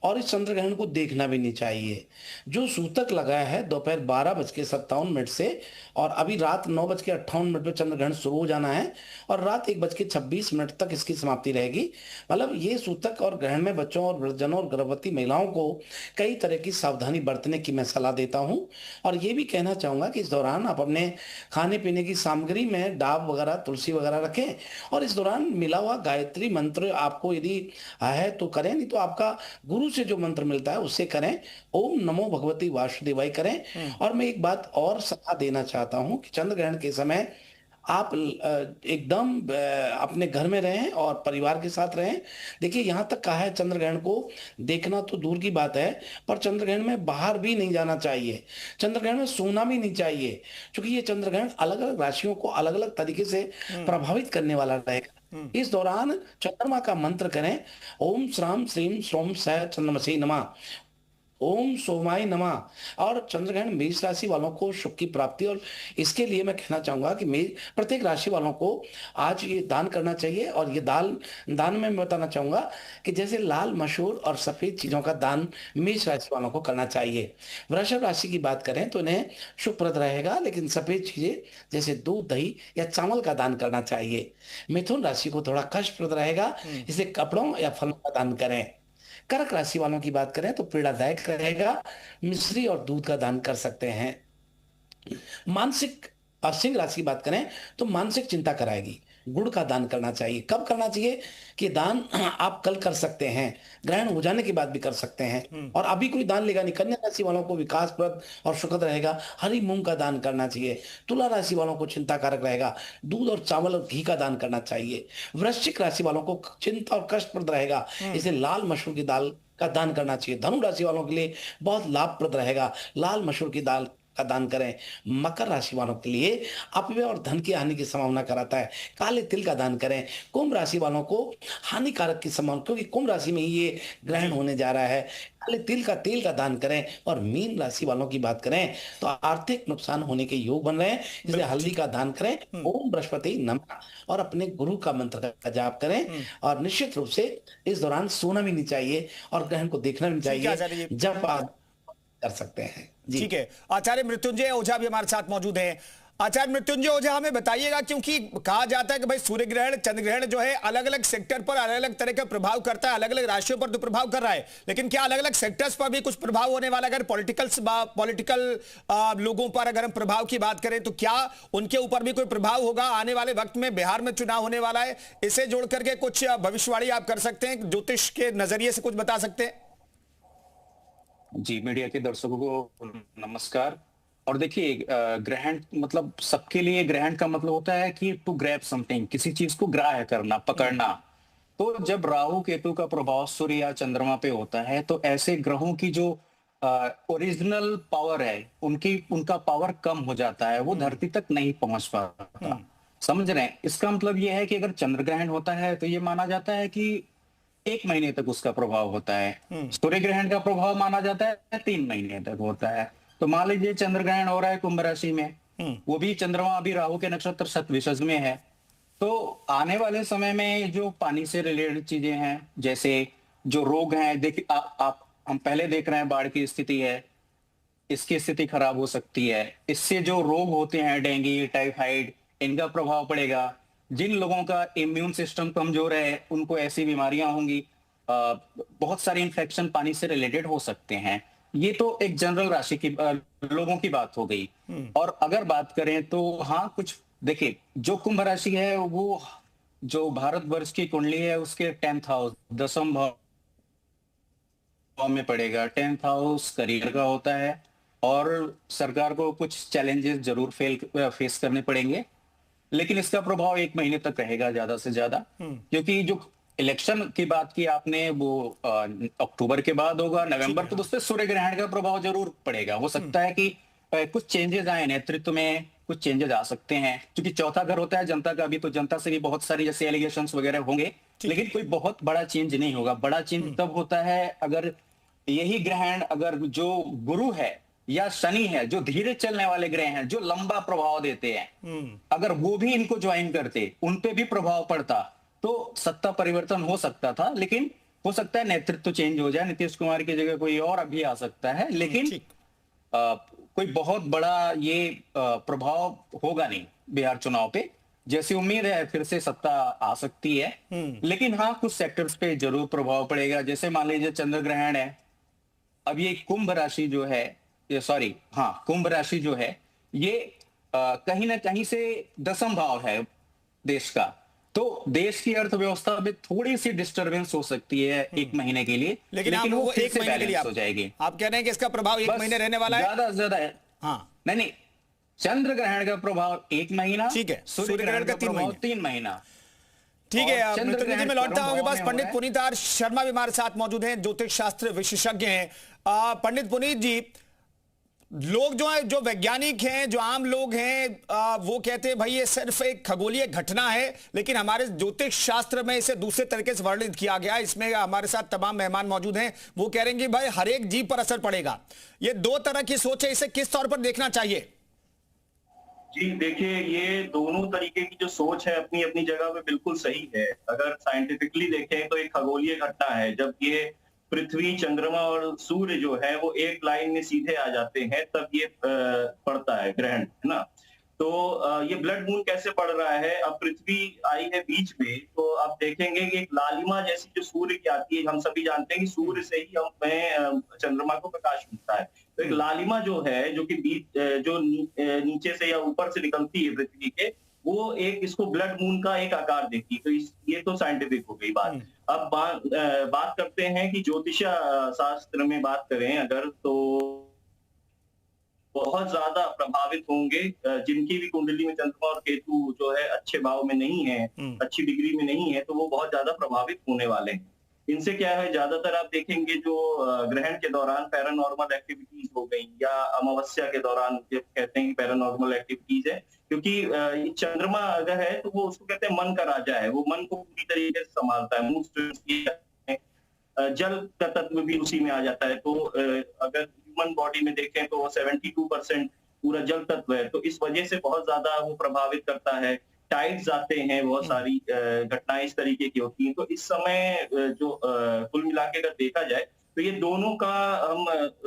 और इस चंद्र ग्रहण को देखना भी नहीं चाहिए। जो सूतक लगाया है दोपहर 12:57 से और अभी रात 9:58 पे चंद्र ग्रहण शुरू हो जाना है और रात 1:26 तक इसकी समाप्ति रहेगी। मतलब ये सूतक और ग्रहण में बच्चों और वृद्धजनों और गर्भवती महिलाओं को कई तरह की सावधानी बरतने की मैं सलाह देता हूं। और ये भी कहना चाहूंगा कि इस दौरान आप अपने खाने पीने की सामग्री में डाब वगैरह, तुलसी वगैरह रखें और इस दौरान मिला हुआ गायत्री मंत्र आपको यदि है तो करें, नहीं तो आपका गुरु से जो मंत्र मिलता है उससे करें। ओम नमो भगवती वासुदेवाय करें। और मैं एक बात और सलाह देना चाहता हूं कि चंद्र ग्रहण के समय आप एकदम अपने घर में रहें और परिवार के साथ रहें। देखिए यहाँ तक कहा है चंद्र ग्रहण को देखना तो दूर की बात है, पर चंद्र ग्रहण में बाहर भी नहीं जाना चाहिए, चंद्र ग्रहण में सोना भी नहीं चाहिए, क्योंकि ये चंद्र ग्रहण अलग अलग राशियों को अलग अलग तरीके से प्रभावित करने वाला रहेगा। इस दौरान चंद्रमा का मंत्र करें, ओम श्राम श्रीम सोम स चंद्रमसी नमः, ओम सोमाय नमः। और चंद्रग्रहण मेष राशि वालों को सुख की प्राप्ति, और इसके लिए मैं कहना चाहूंगा कि प्रत्येक राशि वालों को आज ये दान करना चाहिए। और ये दान में मैं बताना चाहूंगा कि जैसे लाल, मशहूर और सफेद चीजों का दान मेष राशि वालों को करना चाहिए। वृषभ राशि की बात करें तो इन्हें शुभप्रद रहेगा, लेकिन सफेद चीजें जैसे दूध, दही या चावल का दान करना चाहिए। मिथुन राशि को थोड़ा कष्टप्रद रहेगा, इसे कपड़ों या फलों का दान करें। कर्क राशि वालों की बात करें तो पीड़ादायक रहेगा, मिश्री और दूध का दान कर सकते हैं। मानसिक और सिंह राशि की बात करें तो मानसिक चिंता कराएगी, गुड़ का दान करना चाहिए। कब करना चाहिए कि दान आप कल कर सकते हैं, ग्रहण हो जाने के बाद भी कर सकते हैं, और अभी कोई दान लेगा नहीं। कन्या राशि वालों को विकासप्रद और सुखद रहेगा, हरी मूंग का दान करना चाहिए। तुला राशि वालों को चिंता कारक रहेगा, दूध और चावल और घी का दान करना चाहिए। वृश्चिक राशि वालों को चिंता और कष्टप्रद रहेगा, इसे लाल मसूर की दाल का दान करना चाहिए। धनु राशि वालों के लिए बहुत लाभप्रद रहेगा, लाल मसूर की दाल का दान करें। मकर राशि वालों के लिए अपव्यय और धन की हानि की संभावना कराता है, काले तिल का दान करें। कुंभ राशि वालों को हानिकारक की संभावना, क्योंकि कुंभ राशि में ही ये ग्रहण होने जा रहा है, काले तिल का दान करें। और मीन राशि वालों की बात करें तो आर्थिक नुकसान होने के योग बन रहे हैं, इसलिए हल्दी का दान करें। ओम बृहस्पति नमः और अपने गुरु का मंत्र का जाप करें। और निश्चित रूप से इस दौरान सोना भी नहीं चाहिए और ग्रहण को देखना भी चाहिए, जब आप कर सकते हैं। ठीक है, आचार्य मृत्युंजय ओझा भी हमारे साथ मौजूद हैं। आचार्य मृत्युंजय ओझा, हमें बताइएगा, क्योंकि कहा जाता है कि भाई सूर्य ग्रहण, चंद्र ग्रहण जो है अलग अलग सेक्टर पर अलग अलग तरह का प्रभाव करता है, अलग अलग राशियों पर तो प्रभाव कर रहा है, लेकिन क्या अलग अलग सेक्टर्स पर भी कुछ प्रभाव होने वाला? अगर पॉलिटिकल लोगों पर अगर हम प्रभाव की बात करें तो क्या उनके ऊपर भी कोई प्रभाव होगा? आने वाले वक्त में बिहार में चुनाव होने वाला है, इसे जोड़ करके कुछ भविष्यवाणी आप कर सकते हैं, ज्योतिष के नजरिए से कुछ बता सकते हैं? जी, मीडिया के दर्शकों को नमस्कार। और देखिए, ग्रहण मतलब सबके लिए ग्रहण का मतलब होता है कि टू ग्रैब समथिंग, किसी चीज को ग्राह्य करना, पकड़ना। तो जब राहु केतु का प्रभाव सूर्य या चंद्रमा पे होता है तो ऐसे ग्रहों की जो ओरिजिनल पावर है, उनका पावर कम हो जाता है, वो धरती तक नहीं पहुंच पाता। समझ रहे हैं? इसका मतलब ये है कि अगर चंद्र ग्रहण होता है तो ये माना जाता है कि 1 महीने तक उसका प्रभाव होता है। सूर्य ग्रहण का प्रभाव माना जाता है 3 महीने तक होता है। तो मान लीजिए चंद्र ग्रहण हो रहा है कुंभ राशि में, वो भी चंद्रमा अभी राहु के नक्षत्र शतभिषज में है। तो आने वाले समय में जो पानी से रिलेटेड चीजें हैं, जैसे जो रोग हैं, देखिए हम पहले देख रहे हैं बाढ़ की स्थिति है, इसकी स्थिति खराब हो सकती है। इससे जो रोग होते हैं, डेंगू, टाइफाइड, इनका प्रभाव पड़ेगा। जिन लोगों का इम्यून सिस्टम कमजोर है उनको ऐसी बीमारियां होंगी। बहुत सारे इन्फेक्शन पानी से रिलेटेड हो सकते हैं। ये तो एक जनरल राशि की लोगों की बात हो गई। और अगर बात करें तो हाँ, कुछ देखिए, जो कुंभ राशि है वो जो भारतवर्ष की कुंडली है उसके 10th हाउस, 10th भाव में पड़ेगा। 10th हाउस करियर का होता है और सरकार को कुछ चैलेंजेस जरूर फेस करने पड़ेंगे, लेकिन इसका प्रभाव 1 महीने तक रहेगा ज्यादा से ज्यादा। क्योंकि जो इलेक्शन की बात की आपने, वो अक्टूबर के बाद होगा, नवंबर, तो उस पर सूर्य ग्रहण का प्रभाव जरूर पड़ेगा। हो सकता है कि कुछ चेंजेस आए, नेतृत्व में कुछ चेंजेस आ सकते हैं, क्योंकि चौथा घर होता है जनता का भी, तो जनता से भी बहुत सारी जैसे एलिगेशंस वगैरह होंगे, लेकिन कोई बहुत बड़ा चेंज नहीं होगा। बड़ा चेंज तब होता है अगर यही ग्रहण, अगर जो गुरु है या शनि है, जो धीरे चलने वाले ग्रह हैं, जो लंबा प्रभाव देते हैं, अगर वो भी इनको ज्वाइन करते, उन पे भी प्रभाव पड़ता, तो सत्ता परिवर्तन हो सकता था। लेकिन हो सकता है नेतृत्व चेंज हो जाए, नीतीश कुमार की जगह कोई और अभी आ सकता है, लेकिन ठीक। कोई बहुत बड़ा ये प्रभाव होगा नहीं बिहार चुनाव पे। जैसी उम्मीद है फिर से सत्ता आ सकती है, लेकिन हाँ कुछ सेक्टर्स पे जरूर प्रभाव पड़ेगा। जैसे मान लीजिए चंद्र ग्रहण है, अब ये कुंभ राशि जो है, कुंभ राशि जो है ये कहीं ना कहीं से 10th भाव है देश का, तो देश की अर्थव्यवस्था में थोड़ी सी डिस्टरबेंस हो सकती है एक महीने के लिए, लेकिन आप वो फिर एक से महीने के लिए बैलेंस हो जाएगी। आप कह रहे हैं कि इसका प्रभाव एक बस महीने रहने वाला है? ज्यादा से ज्यादा है। हाँ, नहीं, चंद्र ग्रहण का प्रभाव 1 महीना, ठीक है, सूर्य ग्रहण का प्रभाव 3 महीना। ठीक है। और चंद्र मृत्युंजय जी, ग्रहण मैं लौटता हूं आपके परम पास। भाव में पंडित हो रहा है। पुनीत आर शर्मा भी हमारे साथ मौजूद हैं, ज्योतिष शास्त्र विशेषज्ञ हैं। पंडित पुनीत जी, लोग जो है, जो वैज्ञानिक हैं, जो आम लोग हैं, वो कहते हैं भाई ये सिर्फ एक खगोलीय घटना है, लेकिन हमारे ज्योतिष शास्त्र में इसे दूसरे तरीके से वर्णित किया गया। इसमें हमारे साथ तमाम मेहमान मौजूद हैं, वो कह रहे हैं कि भाई हर एक जीव पर असर पड़ेगा। ये दो तरह की सोच है, इसे किस तौर पर देखना चाहिए? जी देखिए, ये दोनों तरीके की जो सोच है अपनी अपनी जगह पे बिल्कुल सही है। अगर साइंटिफिकली देखें तो एक खगोलीय घटना है, जब ये पृथ्वी, चंद्रमा और सूर्य जो है वो एक लाइन में सीधे आ जाते हैं, तब ये पड़ता है ग्रहण, है ना। तो ये ब्लड मून कैसे पड़ रहा है? अब पृथ्वी आई है बीच में, तो आप देखेंगे कि एक लालिमा जैसी जो सूर्य की आती है, हम सभी जानते हैं कि सूर्य से ही हमें चंद्रमा को प्रकाश मिलता है। तो एक लालिमा जो है, जो कि जो नीचे से या ऊपर से निकलती है पृथ्वी के, वो एक इसको ब्लड मून का एक आकार देती है। तो ये तो साइंटिफिक हो गई बात। अब बात करते हैं कि ज्योतिष शास्त्र में बात करें अगर, तो बहुत ज्यादा प्रभावित होंगे जिनकी भी कुंडली में चंद्रमा और केतु जो है अच्छे भाव में नहीं है, अच्छी डिग्री में नहीं है, तो वो बहुत ज्यादा प्रभावित होने वाले हैं। इनसे क्या है, ज्यादातर आप देखेंगे जो ग्रहण के दौरान पैरानॉर्मल एक्टिविटीज हो गई, या अमावस्या के दौरान जब कहते हैं कि पैरानॉर्मल एक्टिविटीज है, क्योंकि चंद्रमा अगर है तो वो उसको कहते हैं मन का राजा है, वो मन को पूरी तरीके से संभालता है। मूड स्विंग्स, जल का तत्व भी उसी में आ जाता है। तो अगर ह्यूमन बॉडी में देखें तो 72% पूरा जल तत्व है, तो इस वजह से बहुत ज्यादा वो प्रभावित करता है। टाइड्स आते हैं, बहुत सारी घटनाएं इस तरीके की होती हैं। तो इस समय जो कुल मिला के अगर देखा जाए तो ये दोनों का हम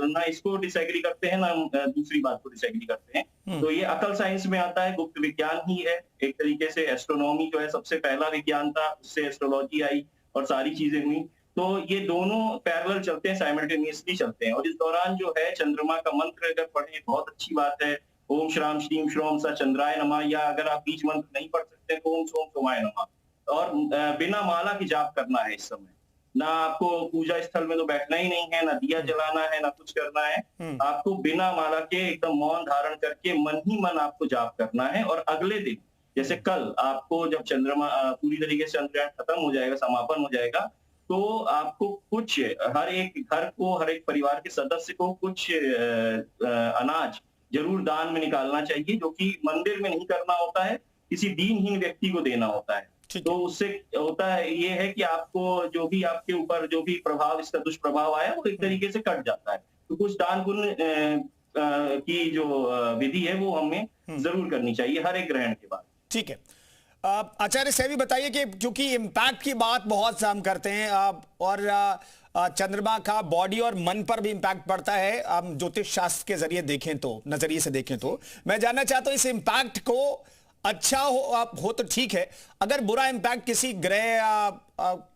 ना इसको डिसएग्री करते हैं, ना दूसरी बात को डिसएग्री करते हैं। तो ये अकल साइंस में आता है, गुप्त विज्ञान ही है एक तरीके से। एस्ट्रोनॉमी जो है सबसे पहला विज्ञान था, उससे एस्ट्रोलॉजी आई और सारी चीजें हुई। तो ये दोनों पैरेलल चलते हैं, साइमल्टेनियसली चलते हैं। और इस दौरान जो है चंद्रमा का मंत्र अगर पढ़े बहुत अच्छी बात है, ओम श्राम श्रीम श्रोम सा चंद्राय नमः, या अगर आप बीज मंत्र नहीं पढ़ सकते तो ओम सोम सोमाय नमः। और बिना माला की जाप करना है इस समय। ना आपको पूजा स्थल में तो बैठना ही नहीं है, ना दिया जलाना है, ना कुछ करना है। आपको बिना माला के एकदम मौन धारण करके मन ही मन आपको जाप करना है। और अगले दिन जैसे कल आपको जब चंद्रमा पूरी तरीके से चंद्रग्रहण खत्म हो जाएगा, समापन हो जाएगा, तो आपको कुछ हर एक घर को, हर एक परिवार के सदस्य को कुछ अनाज जरूर दान में निकालना चाहिए, जो कि मंदिर में नहीं करना होता है, किसी दीनहीन व्यक्ति को देना होता है। तो उससे होता है ये है कि आपको जो भी आपके ऊपर जो भी प्रभाव, इसका दुष्प्रभाव आया, वो एक तरीके से कट जाता है। तो कुछ दान पुण्य की जो विधि है वो हमें जरूर करनी चाहिए हर एक ग्रहण के बाद। ठीक है। आचार्य से भी बताइए कि क्योंकि इम्पैक्ट की बात बहुत हम करते हैं, और चंद्रमा का बॉडी और मन पर भी इम्पैक्ट पड़ता है, हम ज्योतिष शास्त्र के जरिए देखें तो, नजरिए से देखें तो। मैं जानना चाहता हूं इस इम्पैक्ट को अच्छा हो तो ठीक है, अगर बुरा इम्पैक्ट किसी ग्रह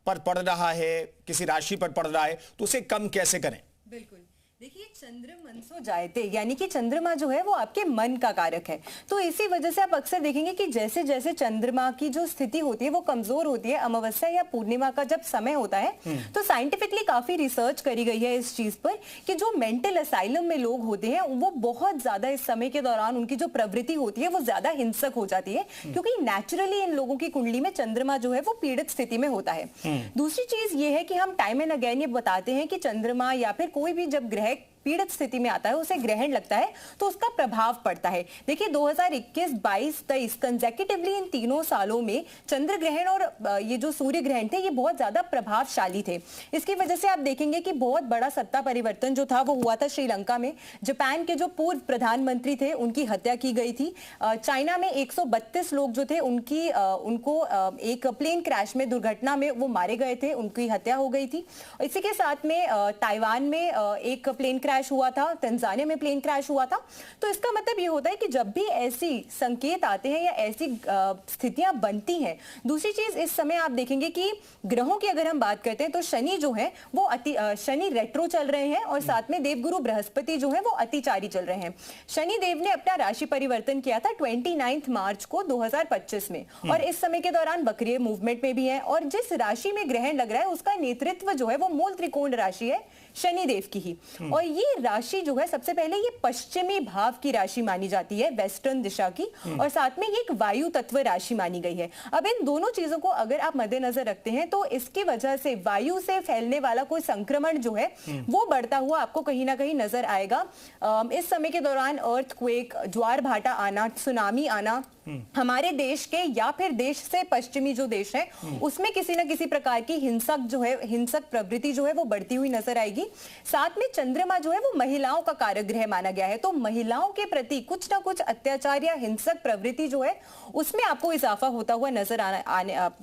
पर पड़ रहा है, किसी राशि पर पड़ रहा है, तो उसे कम कैसे करें? बिल्कुल, देखिए चंद्र मनसो जायते, यानी कि चंद्रमा जो है वो आपके मन का कारक है। तो इसी वजह से आप अक्सर देखेंगे कि जैसे जैसे चंद्रमा की जो स्थिति होती है वो कमजोर होती है, अमावस्या या पूर्णिमा का जब समय होता है, तो साइंटिफिकली काफी रिसर्च करी गई है इस चीज पर कि जो मेंटल असाइलम में लोग होते हैं वो बहुत ज्यादा इस समय के दौरान उनकी जो प्रवृत्ति होती है वो ज्यादा हिंसक हो जाती है, क्योंकि नेचुरली इन लोगों की कुंडली में चंद्रमा जो है वो पीड़ित स्थिति में होता है। दूसरी चीज ये है कि हम टाइम एंड अगेन ये बताते हैं कि चंद्रमा या फिर कोई भी जब ग्रह पीड़ित स्थिति में आता है, उसे ग्रहण लगता है तो उसका प्रभाव पड़ता है। देखिए 2021, 22, 23 कंसेक्यूटिवली इन तीनों सालों में चंद्र ग्रहण और ये जो सूर्य ग्रहण थे ये बहुत ज्यादा प्रभावशाली थे। इसकी वजह से आप देखेंगे कि बहुत बड़ा सत्ता परिवर्तन जो था वो हुआ था श्रीलंका में। जापान के जो पूर्व प्रधानमंत्री थे उनकी हत्या की गई थी। चाइना में 132 लोग जो थे उनको एक प्लेन क्रैश में, दुर्घटना में वो मारे गए थे, उनकी हत्या हो गई थी। इसी के साथ में ताइवान में एक प्लेन क्रैश हुआ था, तंजानिया में प्लेन क्रैश हुआ था। तो इसका मतलब ये होता है कि जब भी ऐसी संकेत आते हैं या ऐसी स्थितियां बनती हैं। दूसरी चीज, इस समय आप देखेंगे कि ग्रहों की अगर हम बात करते हैं तो शनि जो है वो शनि रेट्रो चल रहे हैं और साथ में देवगुरु बृहस्पति जो है वो अतिचारी चल रहे हैं। शनि देव ने अपना राशि परिवर्तन किया था 29 मार्च को 2025 में और इस समय के दौरान वक्रीय मूवमेंट में भी है और जिस राशि में ग्रहण लग रहा है उसका नेतृत्व जो है वो मूल त्रिकोण राशि है शनि देव की ही। और ये राशि जो है सबसे पहले ये पश्चिमी भाव की राशि मानी जाती है, वेस्टर्न दिशा की, और साथ में ये एक वायु तत्व राशि मानी गई है। अब इन दोनों चीजों को अगर आप मद्देनजर रखते हैं तो इसकी वजह से वायु से फैलने वाला कोई संक्रमण जो है वो बढ़ता हुआ आपको कहीं ना कहीं नजर आएगा। इस समय के दौरान अर्थक्वेक, ज्वार भाटा आना, सुनामी आना, हमारे देश के या फिर देश से पश्चिमी जो देश है उसमें किसी न किसी प्रकार की हिंसक प्रवृत्ति जो है वो बढ़ती हुई नजर आएगी। साथ में चंद्रमा जो है वो महिलाओं का कारक ग्रह माना गया है, तो महिलाओं के प्रति कुछ ना कुछ अत्याचार या हिंसक प्रवृत्ति जो है उसमें आपको इजाफा होता हुआ नजर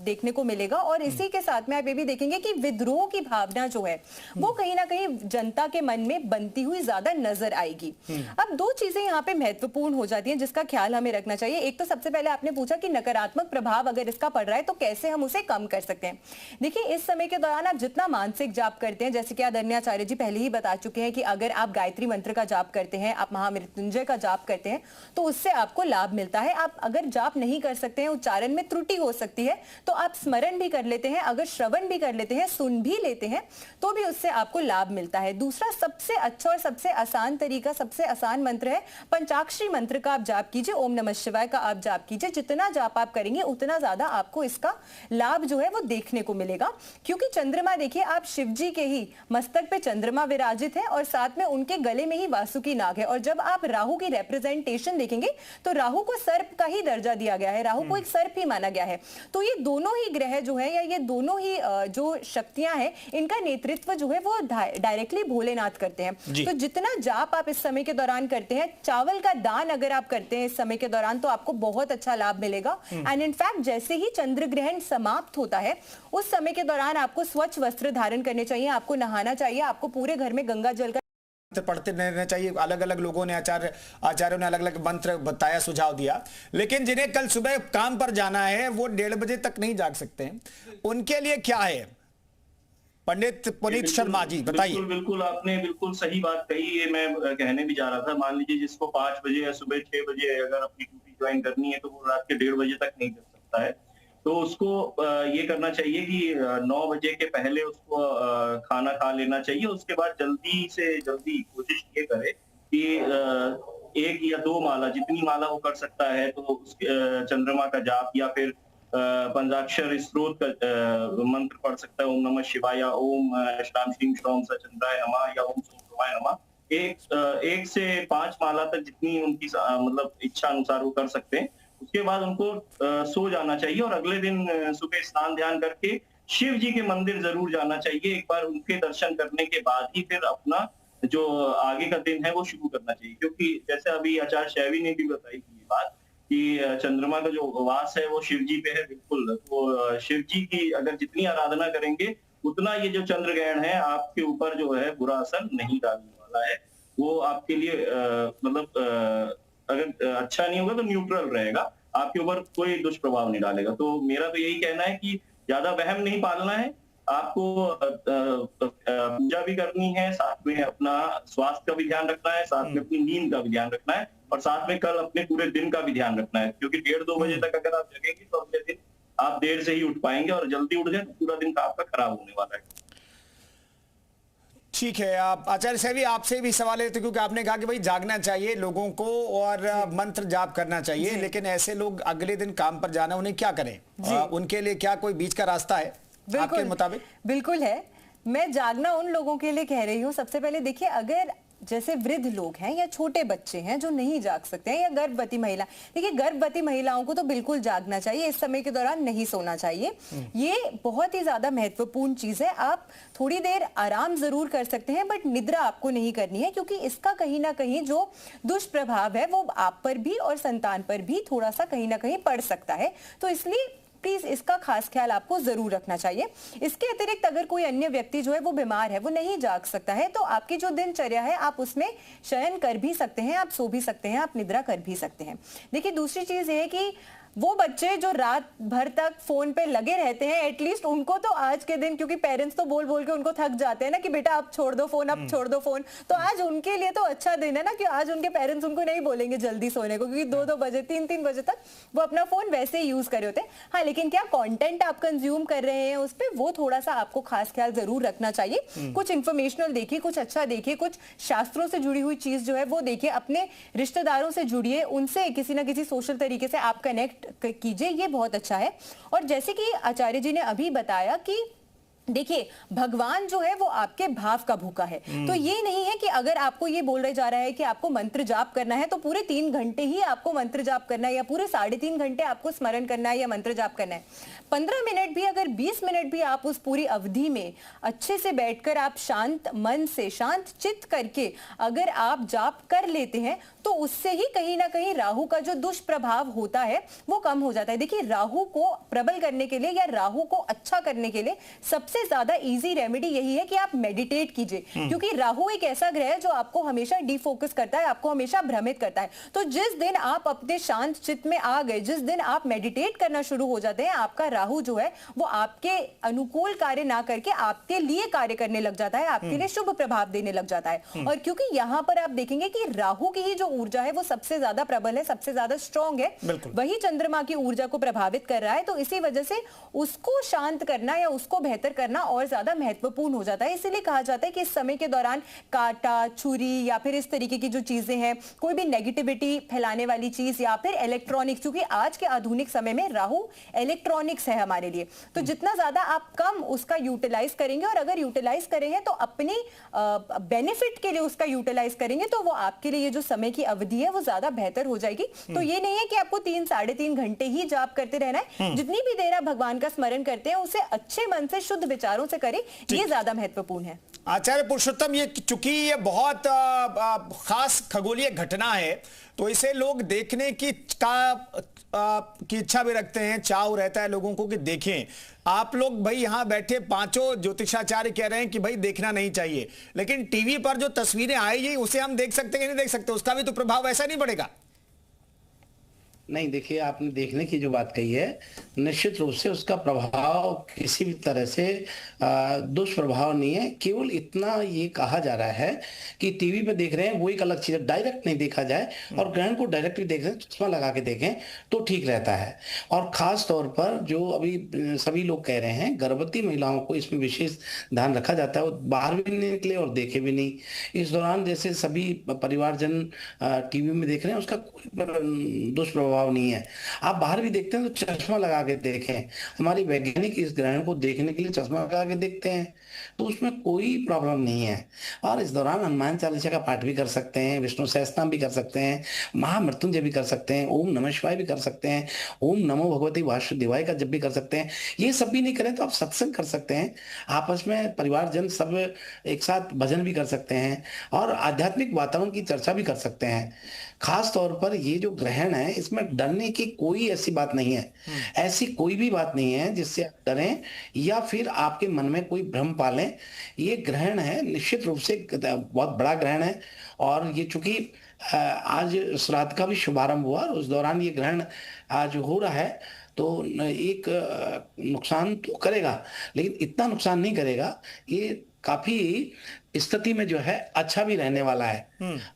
देखने को मिलेगा। और इसी के साथ में आप ये भी देखेंगे कि विद्रोह की भावना जो है वो कहीं ना कहीं जनता के मन में बनती हुई ज्यादा नजर आएगी। अब दो चीजें यहाँ पे महत्वपूर्ण हो जाती हैं जिसका ख्याल हमें रखना चाहिए। एक तो सबसे पहले आपने पूछा कि नकारात्मक प्रभाव अगर इसका पड़ रहा है तो कैसे हम उसे कम कर सकते हैं। देखिए इस समय के दौरान आप जितना मानसिक जाप करते हैं, जैसे कि आदरणीय जी पहले ही बता चुके हैं कि अगर आप गायत्री मंत्र का जाप करते हैं, आप महामृत्युंजय का जाप करते हैं तो उससे आपको लाभ मिलता है। आप अगर जाप नहीं कर सकते हैं, उच्चारण में त्रुटि हो सकती है, तो आप स्मरण भी कर लेते हैं, अगर श्रवण भी कर लेते हैं, सुन भी लेते हैं तो भी उससे आपको लाभ मिलता है। दूसरा सबसे अच्छा और सबसे आसान तरीका, सबसे आसान मंत्र है पंचाक्षरी मंत्र का आप जाप कीजिए, ओम नमः शिवाय का आप जाप कीजिए। जितना जाप आप करेंगे उतना ज्यादा आपको इसका लाभ जो है वो देखने को मिलेगा, क्योंकि चंद्रमा देखिए आप शिव जी के ही मस्तक पे चंद्रमा विराजित है और साथ में उनके गले में ही वासुकी नाग है। और जब आप राहु की रिप्रेजेंटेशन देखेंगे तो राहु को सर्प का ही दर्जा दिया गया है, राहु को एक सर्प ही माना गया है। तो ये दोनों ही ग्रह जो है या ये दोनों ही जो शक्तियां हैं इनका नेतृत्व जो है वो डायरेक्टली भोलेनाथ करते हैं। तो जितना जाप आप इस समय के दौरान करते हैं, चावल का दान अगर आप करते हैं इस समय के दौरान तो आपको बहुत अच्छा लाभ मिलेगा। एंड इनफैक्ट जैसे ही चंद्र ग्रहण समाप्त होता है उस समय के दौरान आपको स्वच्छ वस्त्र धारण करने चाहिए, आपको नहाना चाहिए, आपको पूरे घर में गंगा जल का पढ़ते रहना चाहिए। अलग अलग लोगों ने आचार्यों ने अलग अलग मंत्र बताया, सुझाव दिया। लेकिन जिन्हें कल सुबह काम पर जाना है वो 1:30 बजे तक नहीं जाग सकते हैं, उनके लिए क्या है? पंडित पुनीत शर्मा जी बताइए। बिल्कुल आपने बिल्कुल सही बात कही, ये मैं कहने भी जा रहा था। मान लीजिए जिसको 5 बजे या सुबह 6 बजे अगर अपनी ड्यूटी ज्वाइन करनी है तो वो रात के 1:30 बजे तक नहीं कर सकता है। तो उसको ये करना चाहिए कि 9 बजे के पहले उसको खाना खा लेना चाहिए। उसके बाद जल्दी से जल्दी कोशिश ये करे कि 1 या 2 माला, जितनी माला वो कर सकता है, तो उसके चंद्रमा का जाप या फिर पंचाक्षर स्त्रोत का मंत्र पढ़ सकता है। ओम नमः शिवाय, ओम श्राम श्रीम श्रौम सचंद्राय नमः या ओम सोम सोमाय नमः। 1 से 5 माला तक जितनी उनकी मतलब इच्छा अनुसार वो कर सकते हैं। उसके बाद उनको सो जाना चाहिए और अगले दिन सुबह स्नान ध्यान करके शिव जी के मंदिर जरूर जाना चाहिए। एक बार उनके दर्शन करने के बाद ही फिर अपना जो आगे का दिन है वो शुरू करना चाहिए, क्योंकि जैसे अभी आचार्य शैवी ने भी बताई ये बात कि चंद्रमा का जो वास है वो शिव जी पे है। बिल्कुल, तो शिव जी की अगर जितनी आराधना करेंगे उतना ये जो चंद्र ग्रहण है आपके ऊपर जो है बुरा असर नहीं डालने वाला है। वो आपके लिए मतलब अगर अच्छा नहीं होगा तो न्यूट्रल रहेगा, आपके ऊपर कोई दुष्प्रभाव नहीं डालेगा। तो मेरा तो यही कहना है कि ज्यादा वहम नहीं पालना है, आपको पूजा भी करनी है, साथ में अपना स्वास्थ्य का भी ध्यान रखना है, साथ में अपनी नींद का भी ध्यान रखना है और साथ में कल अपने पूरे दिन का भी ध्यान रखना है, क्योंकि 1:30-2 बजे तक अगर आप जगेंगे तो अगले दिन आप देर से ही उठ पाएंगे और जल्दी उठ जाए तो पूरा दिन का आपका खराब होने वाला है। ठीक है, आप आचार्य शैवी आपसे भी सवाल है, तो क्योंकि आपने कहा कि भाई जागना चाहिए लोगों को और मंत्र जाप करना चाहिए, लेकिन ऐसे लोग अगले दिन काम पर जाना, उन्हें क्या करें? उनके लिए क्या कोई बीच का रास्ता है आपके मुताबिक? बिल्कुल है। मैं जागना उन लोगों के लिए कह रही हूँ, सबसे पहले देखिए अगर जैसे वृद्ध लोग हैं या छोटे बच्चे हैं जो नहीं जाग सकते हैं, या गर्भवती महिला, देखिए गर्भवती महिलाओं को तो बिल्कुल जागना चाहिए, इस समय के दौरान नहीं सोना चाहिए। ये बहुत ही ज्यादा महत्वपूर्ण चीज है। आप थोड़ी देर आराम जरूर कर सकते हैं बट निद्रा आपको नहीं करनी है, क्योंकि इसका कहीं ना कहीं जो दुष्प्रभाव है वो आप पर भी और संतान पर भी थोड़ा सा कहीं ना कहीं पड़ सकता है। तो इसलिए प्लीज इसका खास ख्याल आपको जरूर रखना चाहिए। इसके अतिरिक्त अगर कोई अन्य व्यक्ति जो है वो बीमार है, वो नहीं जाग सकता है, तो आपकी जो दिनचर्या है आप उसमें शयन कर भी सकते हैं, आप सो भी सकते हैं, आप निद्रा कर भी सकते हैं। देखिए दूसरी चीज ये है कि वो बच्चे जो रात भर तक फोन पे लगे रहते हैं, एटलीस्ट उनको तो आज के दिन, क्योंकि पेरेंट्स तो बोल बोल के उनको थक जाते हैं ना कि बेटा आप छोड़ दो फोन, अब छोड़ दो फोन, तो आज उनके लिए तो अच्छा दिन है ना कि आज उनके पेरेंट्स उनको नहीं बोलेंगे जल्दी सोने को, क्योंकि 2-2 बजे 3-3 बजे तक वो अपना फोन वैसे ही यूज कर रहे होते हैं। हाँ, लेकिन क्या कंटेंट आप कंज्यूम कर रहे हैं उस पर, वो थोड़ा सा आपको खास ख्याल जरूर रखना चाहिए। कुछ इंफॉर्मेशनल देखिए, कुछ अच्छा देखिए, कुछ शास्त्रों से जुड़ी हुई चीज जो है वो देखिए, अपने रिश्तेदारों से जुड़िए, उनसे किसी ना किसी सोशल तरीके से आप कनेक्ट कीजिए, ये बहुत अच्छा है। और जैसे कि आचार्य जी ने अभी बताया कि देखिए भगवान जो है वो आपके भाव का भूखा है, तो ये नहीं है कि अगर आपको ये बोल रहे जा रहा है कि आपको मंत्र जाप करना है तो पूरे 3 घंटे ही आपको मंत्र जाप करना है, या पूरे 3.5 घंटे आपको स्मरण करना है या मंत्र जाप करना है। 15 मिनट भी, अगर 20 मिनट भी आप उस पूरी अवधि में अच्छे से बैठकर आप शांत मन से, शांत चित्त करके अगर आप जाप कर लेते हैं तो उससे ही कहीं ना कहीं राहु का जो दुष्प्रभाव होता है वो कम हो जाता है। देखिए राहु को प्रबल करने के लिए या राहु को अच्छा करने के लिए सबसे ज्यादा इजी रेमेडी यही है कि आप मेडिटेट कीजिए, क्योंकि राहु एक ऐसा ग्रह है जो आपको हमेशा डिफोकस करता है, आपको हमेशा भ्रमित करता है। तो जिस दिन आप अपने शांत चित्त में आ गए, जिस दिन आप मेडिटेट करना शुरू हो जाते हैं, आपका राहु जो है वो आपके अनुकूल कार्य ना करके आपके लिए कार्य करने लग जाता है, आपके लिए शुभ प्रभाव देने लग जाता है। और क्योंकि यहां पर आप देखेंगे कि राहु की ही जो ऊर्जा है वो सबसे ज्यादा प्रबल है, सबसे ज्यादा स्ट्रॉन्ग है, वही चंद्रमा की ऊर्जा को प्रभावित कर रहा है, तो इसी वजह से उसको शांत करना या उसको बेहतर करना और ज्यादा महत्वपूर्ण हो जाता है। इसीलिए कहा जाता है कि इस समय के दौरान कांटा, छुरी या फिर इस तरीके की जो चीजें हैं, कोई भी नेगेटिविटी फैलाने वाली चीज या फिर इलेक्ट्रॉनिक्स, क्योंकि आज के आधुनिक समय में राहु इलेक्ट्रॉनिक्स है हमारे लिए, तो जितना ज्यादा आप कम उसका यूटिलाइज करेंगे, और अगर यूटिलाइज करेंगे तो अपनी बेनिफिट के लिए उसका यूटिलाइज करेंगे, तो वो आपके लिए जो समय की अवधि है वो ज्यादा बेहतर हो जाएगी। तो ये नहीं है कि आपको 3-3.5 घंटे ही जाप करते रहना है, जितनी भी देर आप भगवान का स्मरण करते हैं उसे अच्छे मन से, शुद्ध विचारों से करें, ये ज्यादा महत्वपूर्ण है। आचार्य पुरुषोत्तम, ये चूंकि ये बहुत खास खगोलीय घटना है तो इसे लोग देखने की इच्छा भी रखते हैं, चाव रहता है लोगों को कि देखें। आप लोग भाई यहां बैठे पांचों ज्योतिषाचार्य कह रहे हैं कि भाई देखना नहीं चाहिए, लेकिन टीवी पर जो तस्वीरें आई उसे हम देख सकते हैं कि नहीं देख सकते, उसका भी तो प्रभाव ऐसा नहीं पड़ेगा? नहीं, देखिए आपने देखने की जो बात कही है, निश्चित रूप से उसका प्रभाव किसी भी तरह से दुष्प्रभाव नहीं है। केवल इतना ये कहा जा रहा है कि टीवी पे देख रहे हैं वो एक अलग चीज है, डायरेक्ट नहीं देखा जाए, और ग्रहण को डायरेक्ट भी देख रहे हैं, चश्मा लगा के देखें तो ठीक रहता है। और खास तौर पर जो अभी सभी लोग कह रहे हैं, गर्भवती महिलाओं को इसमें विशेष ध्यान रखा जाता है, वो बाहर भी नहीं निकले और देखे भी नहीं इस दौरान। जैसे सभी परिवारजन टीवी में देख रहे हैं, उसका कोई दुष्प्रभाव नहीं है। आप बाहर भी देखते हैं तो चश्मा लगा के देखें, हमारे वैज्ञानिक इस ग्रहण को देखने के लिए चश्मा लगा के देखते हैं, तो उसमें कोई प्रॉब्लम नहीं है। और इस दौरान हनुमान चालीसा का पाठ भी कर सकते हैं, विष्णु सहस्त्रनाम भी कर सकते हैं, महामृत्युंजय भी कर सकते हैं, ओम नमः शिवाय भी कर सकते हैं, ओम नमो भगवती वासुदेवाय का जप भी कर सकते हैं। ये सब भी नहीं करें तो आप सत्संग कर सकते हैं, आपस में परिवारजन सब एक साथ भजन भी कर सकते हैं, और आध्यात्मिक वातावरण की चर्चा भी कर सकते हैं। खास तौर पर ये जो ग्रहण है, इसमें डरने की कोई ऐसी बात नहीं है, ऐसी कोई भी बात नहीं है जिससे आप डरें या फिर आपके मन में कोई भ्रम पालें। ये ग्रहण है, निश्चित रूप से बहुत बड़ा ग्रहण है, और ये चूंकि आज श्राद्ध का भी शुभारंभ हुआ और उस दौरान ये ग्रहण आज हो रहा है, तो एक नुकसान तो करेगा, लेकिन इतना नुकसान नहीं करेगा। ये काफी स्थिति में जो है अच्छा भी रहने वाला है।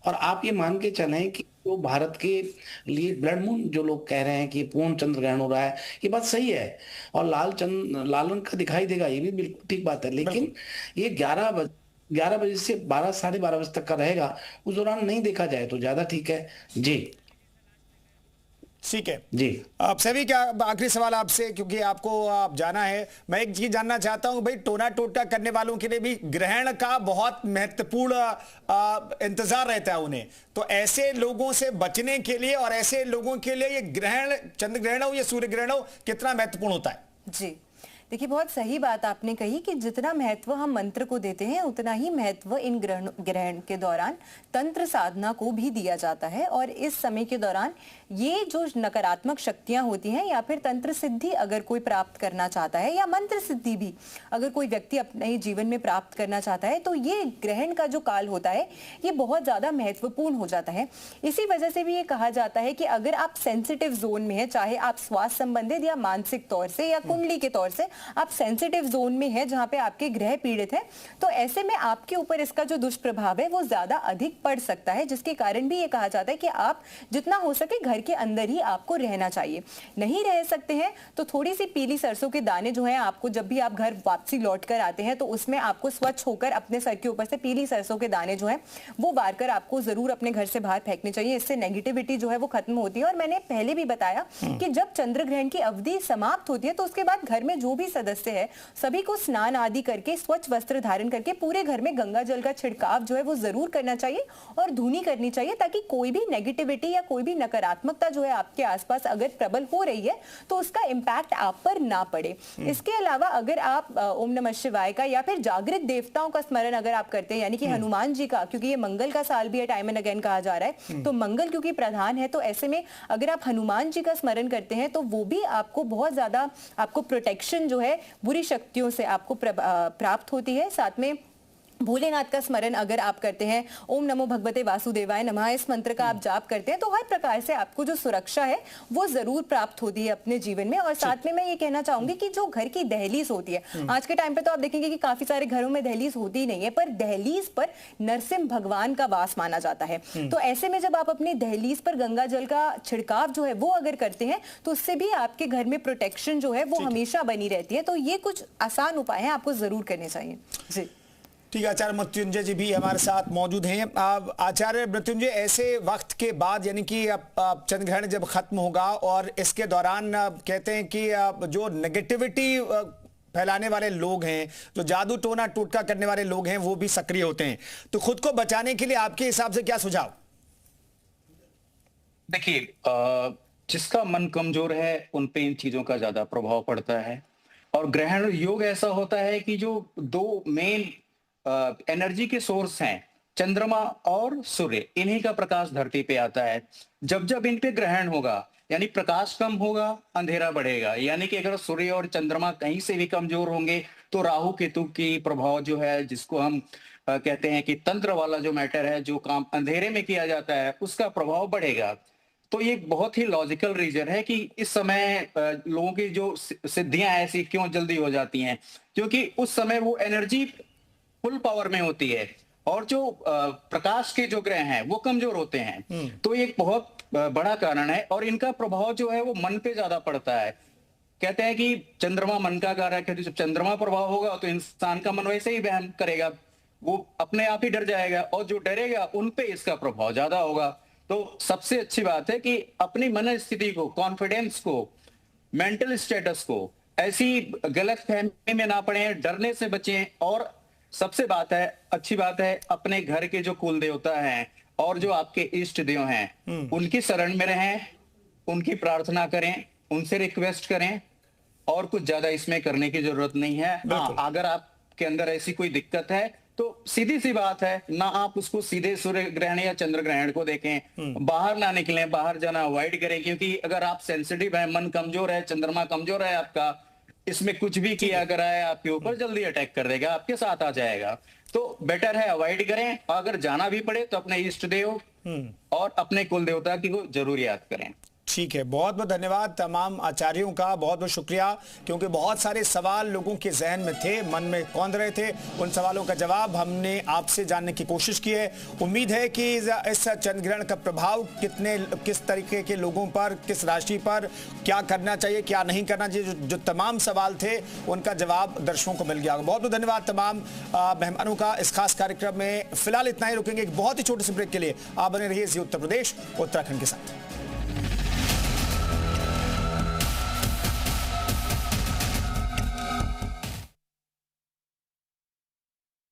और आप ये मान के चलें कि जो भारत के लिए ब्लड मून जो लोग कह रहे हैं कि पूर्ण चंद्र ग्रहण हो रहा है, ये बात सही है, और लाल रंग का दिखाई देगा, ये भी बिल्कुल ठीक बात है, लेकिन ये 11 बजे से 12 साढ़े 12 बजे तक का रहेगा, उस दौरान नहीं देखा जाए तो ज्यादा ठीक है जी। ठीक है जी। अब सभी क्या आखिरी सवाल आपसे, क्योंकि आपको आप जाना है, मैं एक चीज जानना चाहता हूं भाई, टोना टोटका करने वालों के लिए भी ग्रहण का बहुत महत्वपूर्ण इंतजार रहता है उन्हें, तो ऐसे लोगों से बचने के लिए और ऐसे लोगों के लिए ये ग्रहण, चंद्र ग्रहण हो या सूर्य ग्रहण हो, कितना महत्वपूर्ण होता है? जी देखिए, बहुत सही बात आपने कही कि जितना महत्व हम मंत्र को देते हैं उतना ही महत्व इन ग्रहण के दौरान तंत्र साधना को भी दिया जाता है। और इस समय के दौरान ये जो नकारात्मक शक्तियां होती हैं या फिर तंत्र सिद्धि अगर कोई प्राप्त करना चाहता है या मंत्र सिद्धि भी अगर कोई व्यक्ति अपने जीवन में प्राप्त करना चाहता है, तो ये ग्रहण का जो काल होता है ये बहुत ज्यादा महत्वपूर्ण हो जाता है। इसी वजह से भी ये कहा जाता है कि अगर आप सेंसिटिव जोन में है, चाहे आप स्वास्थ्य संबंधित या मानसिक तौर से या कुंडली के तौर से आप सेंसिटिव जोन में है जहां पे आपके ग्रह पीड़ित है, तो ऐसे में आपके ऊपर इसका जो दुष्प्रभाव है वो ज्यादा अधिक पड़ सकता है, जिसके कारण भी ये कहा जाता है कि आप जितना हो सके घर के अंदर ही आपको रहना चाहिए। नहीं रह सकते हैं तो थोड़ी सी पीली सरसों के दाने जो है आपको जब भी आप घर वापसी लौट कर आते हैं तो उसमें आपको स्वच्छ होकर अपने सर के ऊपर से पीली सरसों के दाने जो है वो वार कर आपको जरूर अपने घर से बाहर फेंकने चाहिए। इससे नेगेटिविटी जो है वो खत्म होती है। और मैंने पहले भी बताया कि जब चंद्र ग्रहण की अवधि समाप्त होती है तो उसके बाद घर में जो भी सदस्य है सभी को स्नान आदि करके स्वच्छ वस्त्र धारण करके पूरे घर में गंगा जल का छिड़काव जो है वो जरूर करना चाहिए और धुनी करनी चाहिए, ताकि कोई भी नेगेटिविटी या कोई भी नकारात्मकता जो है आपके आसपास अगर प्रबल हो रही है तो उसका इंपैक्ट आप पर ना पड़े। इसके अलावा अगर आप ओम नमः शिवाय का या फिर जागृत देवताओं का स्मरण अगर आप करते हैं, यानी कि हनुमान जी का, क्योंकि ये मंगल का साल भी है, टाइम एंड अगेन कहा जा रहा है, तो मंगल क्योंकि प्रधान है, तो ऐसे में अगर आप हनुमान जी का स्मरण करते हैं तो वो भी आपको बहुत ज्यादा आपको प्रोटेक्शन जो है बुरी शक्तियों से आपको प्राप्त होती है। साथ में भोलेनाथ का स्मरण अगर आप करते हैं, ओम नमो भगवते वासुदेवाय नमः, इस मंत्र का आप जाप करते हैं, तो हर प्रकार से आपको जो सुरक्षा है वो जरूर प्राप्त होती है अपने जीवन में। और साथ में मैं ये कहना चाहूंगी कि जो घर की दहलीज होती है, आज के टाइम पे तो आप देखेंगे कि काफी सारे घरों में दहलीज होती ही नहीं है, पर दहलीज पर नरसिंह भगवान का वास माना जाता है। तो ऐसे में जब आप अपनी दहलीज पर गंगा जल का छिड़काव जो है वो अगर करते हैं तो उससे भी आपके घर में प्रोटेक्शन जो है वो हमेशा बनी रहती है। तो ये कुछ आसान उपाय हैं, आपको जरूर करने चाहिए। जी ठीक है, आचार्य मृत्युंजय जी भी हमारे साथ मौजूद हैं। आचार्य मृत्युंजय, ऐसे वक्त के बाद, यानी कि अब चंद्र ग्रहण जब खत्म होगा और इसके दौरान कहते हैं कि जो नेगेटिविटी फैलाने वाले लोग हैं, जो जादू टोना टोटका करने वाले लोग हैं, वो भी सक्रिय होते हैं, तो खुद को बचाने के लिए आपके हिसाब से क्या सुझाव? देखिए, जिसका मन कमजोर है उन पे इन चीजों का ज्यादा प्रभाव पड़ता है। और ग्रहण योग ऐसा होता है कि जो दो मेन एनर्जी के सोर्स हैं, चंद्रमा और सूर्य, इन्हीं का प्रकाश धरती पे आता है। जब जब इन पे ग्रहण होगा यानी प्रकाश कम होगा, अंधेरा बढ़ेगा। यानी कि अगर सूर्य और चंद्रमा कहीं से भी कमजोर होंगे तो राहु केतु की प्रभाव जो है, जिसको हम कहते हैं कि तंत्र वाला जो मैटर है, जो काम अंधेरे में किया जाता है, उसका प्रभाव बढ़ेगा। तो ये बहुत ही लॉजिकल रीजन है कि इस समय लोगों की जो सिद्धियां ऐसी क्यों जल्दी हो जाती हैं, क्योंकि उस समय वो एनर्जी फुल पावर में होती है और जो प्रकाश के जो ग्रह हैं वो कमजोर होते हैं। तो ये एक बहुत बड़ा कारण है और इनका प्रभाव जो है वो मन पे ज्यादा पड़ता है। कहते हैं कि चंद्रमा मन का कारक है, तो जब चंद्रमा प्रभाव होगा तो इंसान का मन वैसे ही वहन करेगा, वो अपने आप ही डर जाएगा, और जो डरेगा उन पे इसका प्रभाव ज्यादा होगा। तो सबसे अच्छी बात है कि अपनी मन स्थिति को, कॉन्फिडेंस को, मेंटल स्टेटस को ऐसी गलत फहमी में ना पड़े, डरने से बचें। और सबसे अच्छी बात है अपने घर के जो कुल देवता हैं और जो आपके इष्ट देव हैं उनकी शरण में रहें, उनकी प्रार्थना करें, उनसे रिक्वेस्ट करें, और कुछ ज्यादा इसमें करने की जरूरत नहीं है। हाँ, अगर आपके अंदर ऐसी कोई दिक्कत है तो सीधी सी बात है, ना आप उसको सीधे सूर्य ग्रहण या चंद्र ग्रहण को देखें, बाहर ना निकलें, बाहर जाना अवॉइड करें, क्योंकि अगर आप सेंसिटिव है, मन कमजोर है, चंद्रमा कमजोर है आपका, इसमें कुछ भी किया कराए आपके ऊपर जल्दी अटैक कर देगा, आपके साथ आ जाएगा। तो बेटर है अवॉइड करें, और अगर जाना भी पड़े तो अपने इष्ट देव और अपने कुल देवता की को जरूर याद करें। ठीक है, बहुत बहुत धन्यवाद तमाम आचार्यों का, बहुत बहुत शुक्रिया, क्योंकि बहुत सारे सवाल लोगों के जहन में थे, मन में कौंध रहे थे, उन सवालों का जवाब हमने आपसे जानने की कोशिश की है। उम्मीद है कि इस चंद्र ग्रहण का प्रभाव किस तरीके के लोगों पर, किस राशि पर, क्या करना चाहिए, क्या नहीं करना चाहिए, जो तमाम सवाल थे उनका जवाब दर्शकों को मिल गया। बहुत बहुत धन्यवाद तमाम मेहमानों का इस खास कार्यक्रम में। फिलहाल इतना ही, रुकेंगे एक बहुत ही छोटे से ब्रेक के लिए। आप बने रहिए जी उत्तर प्रदेश उत्तराखंड के साथ।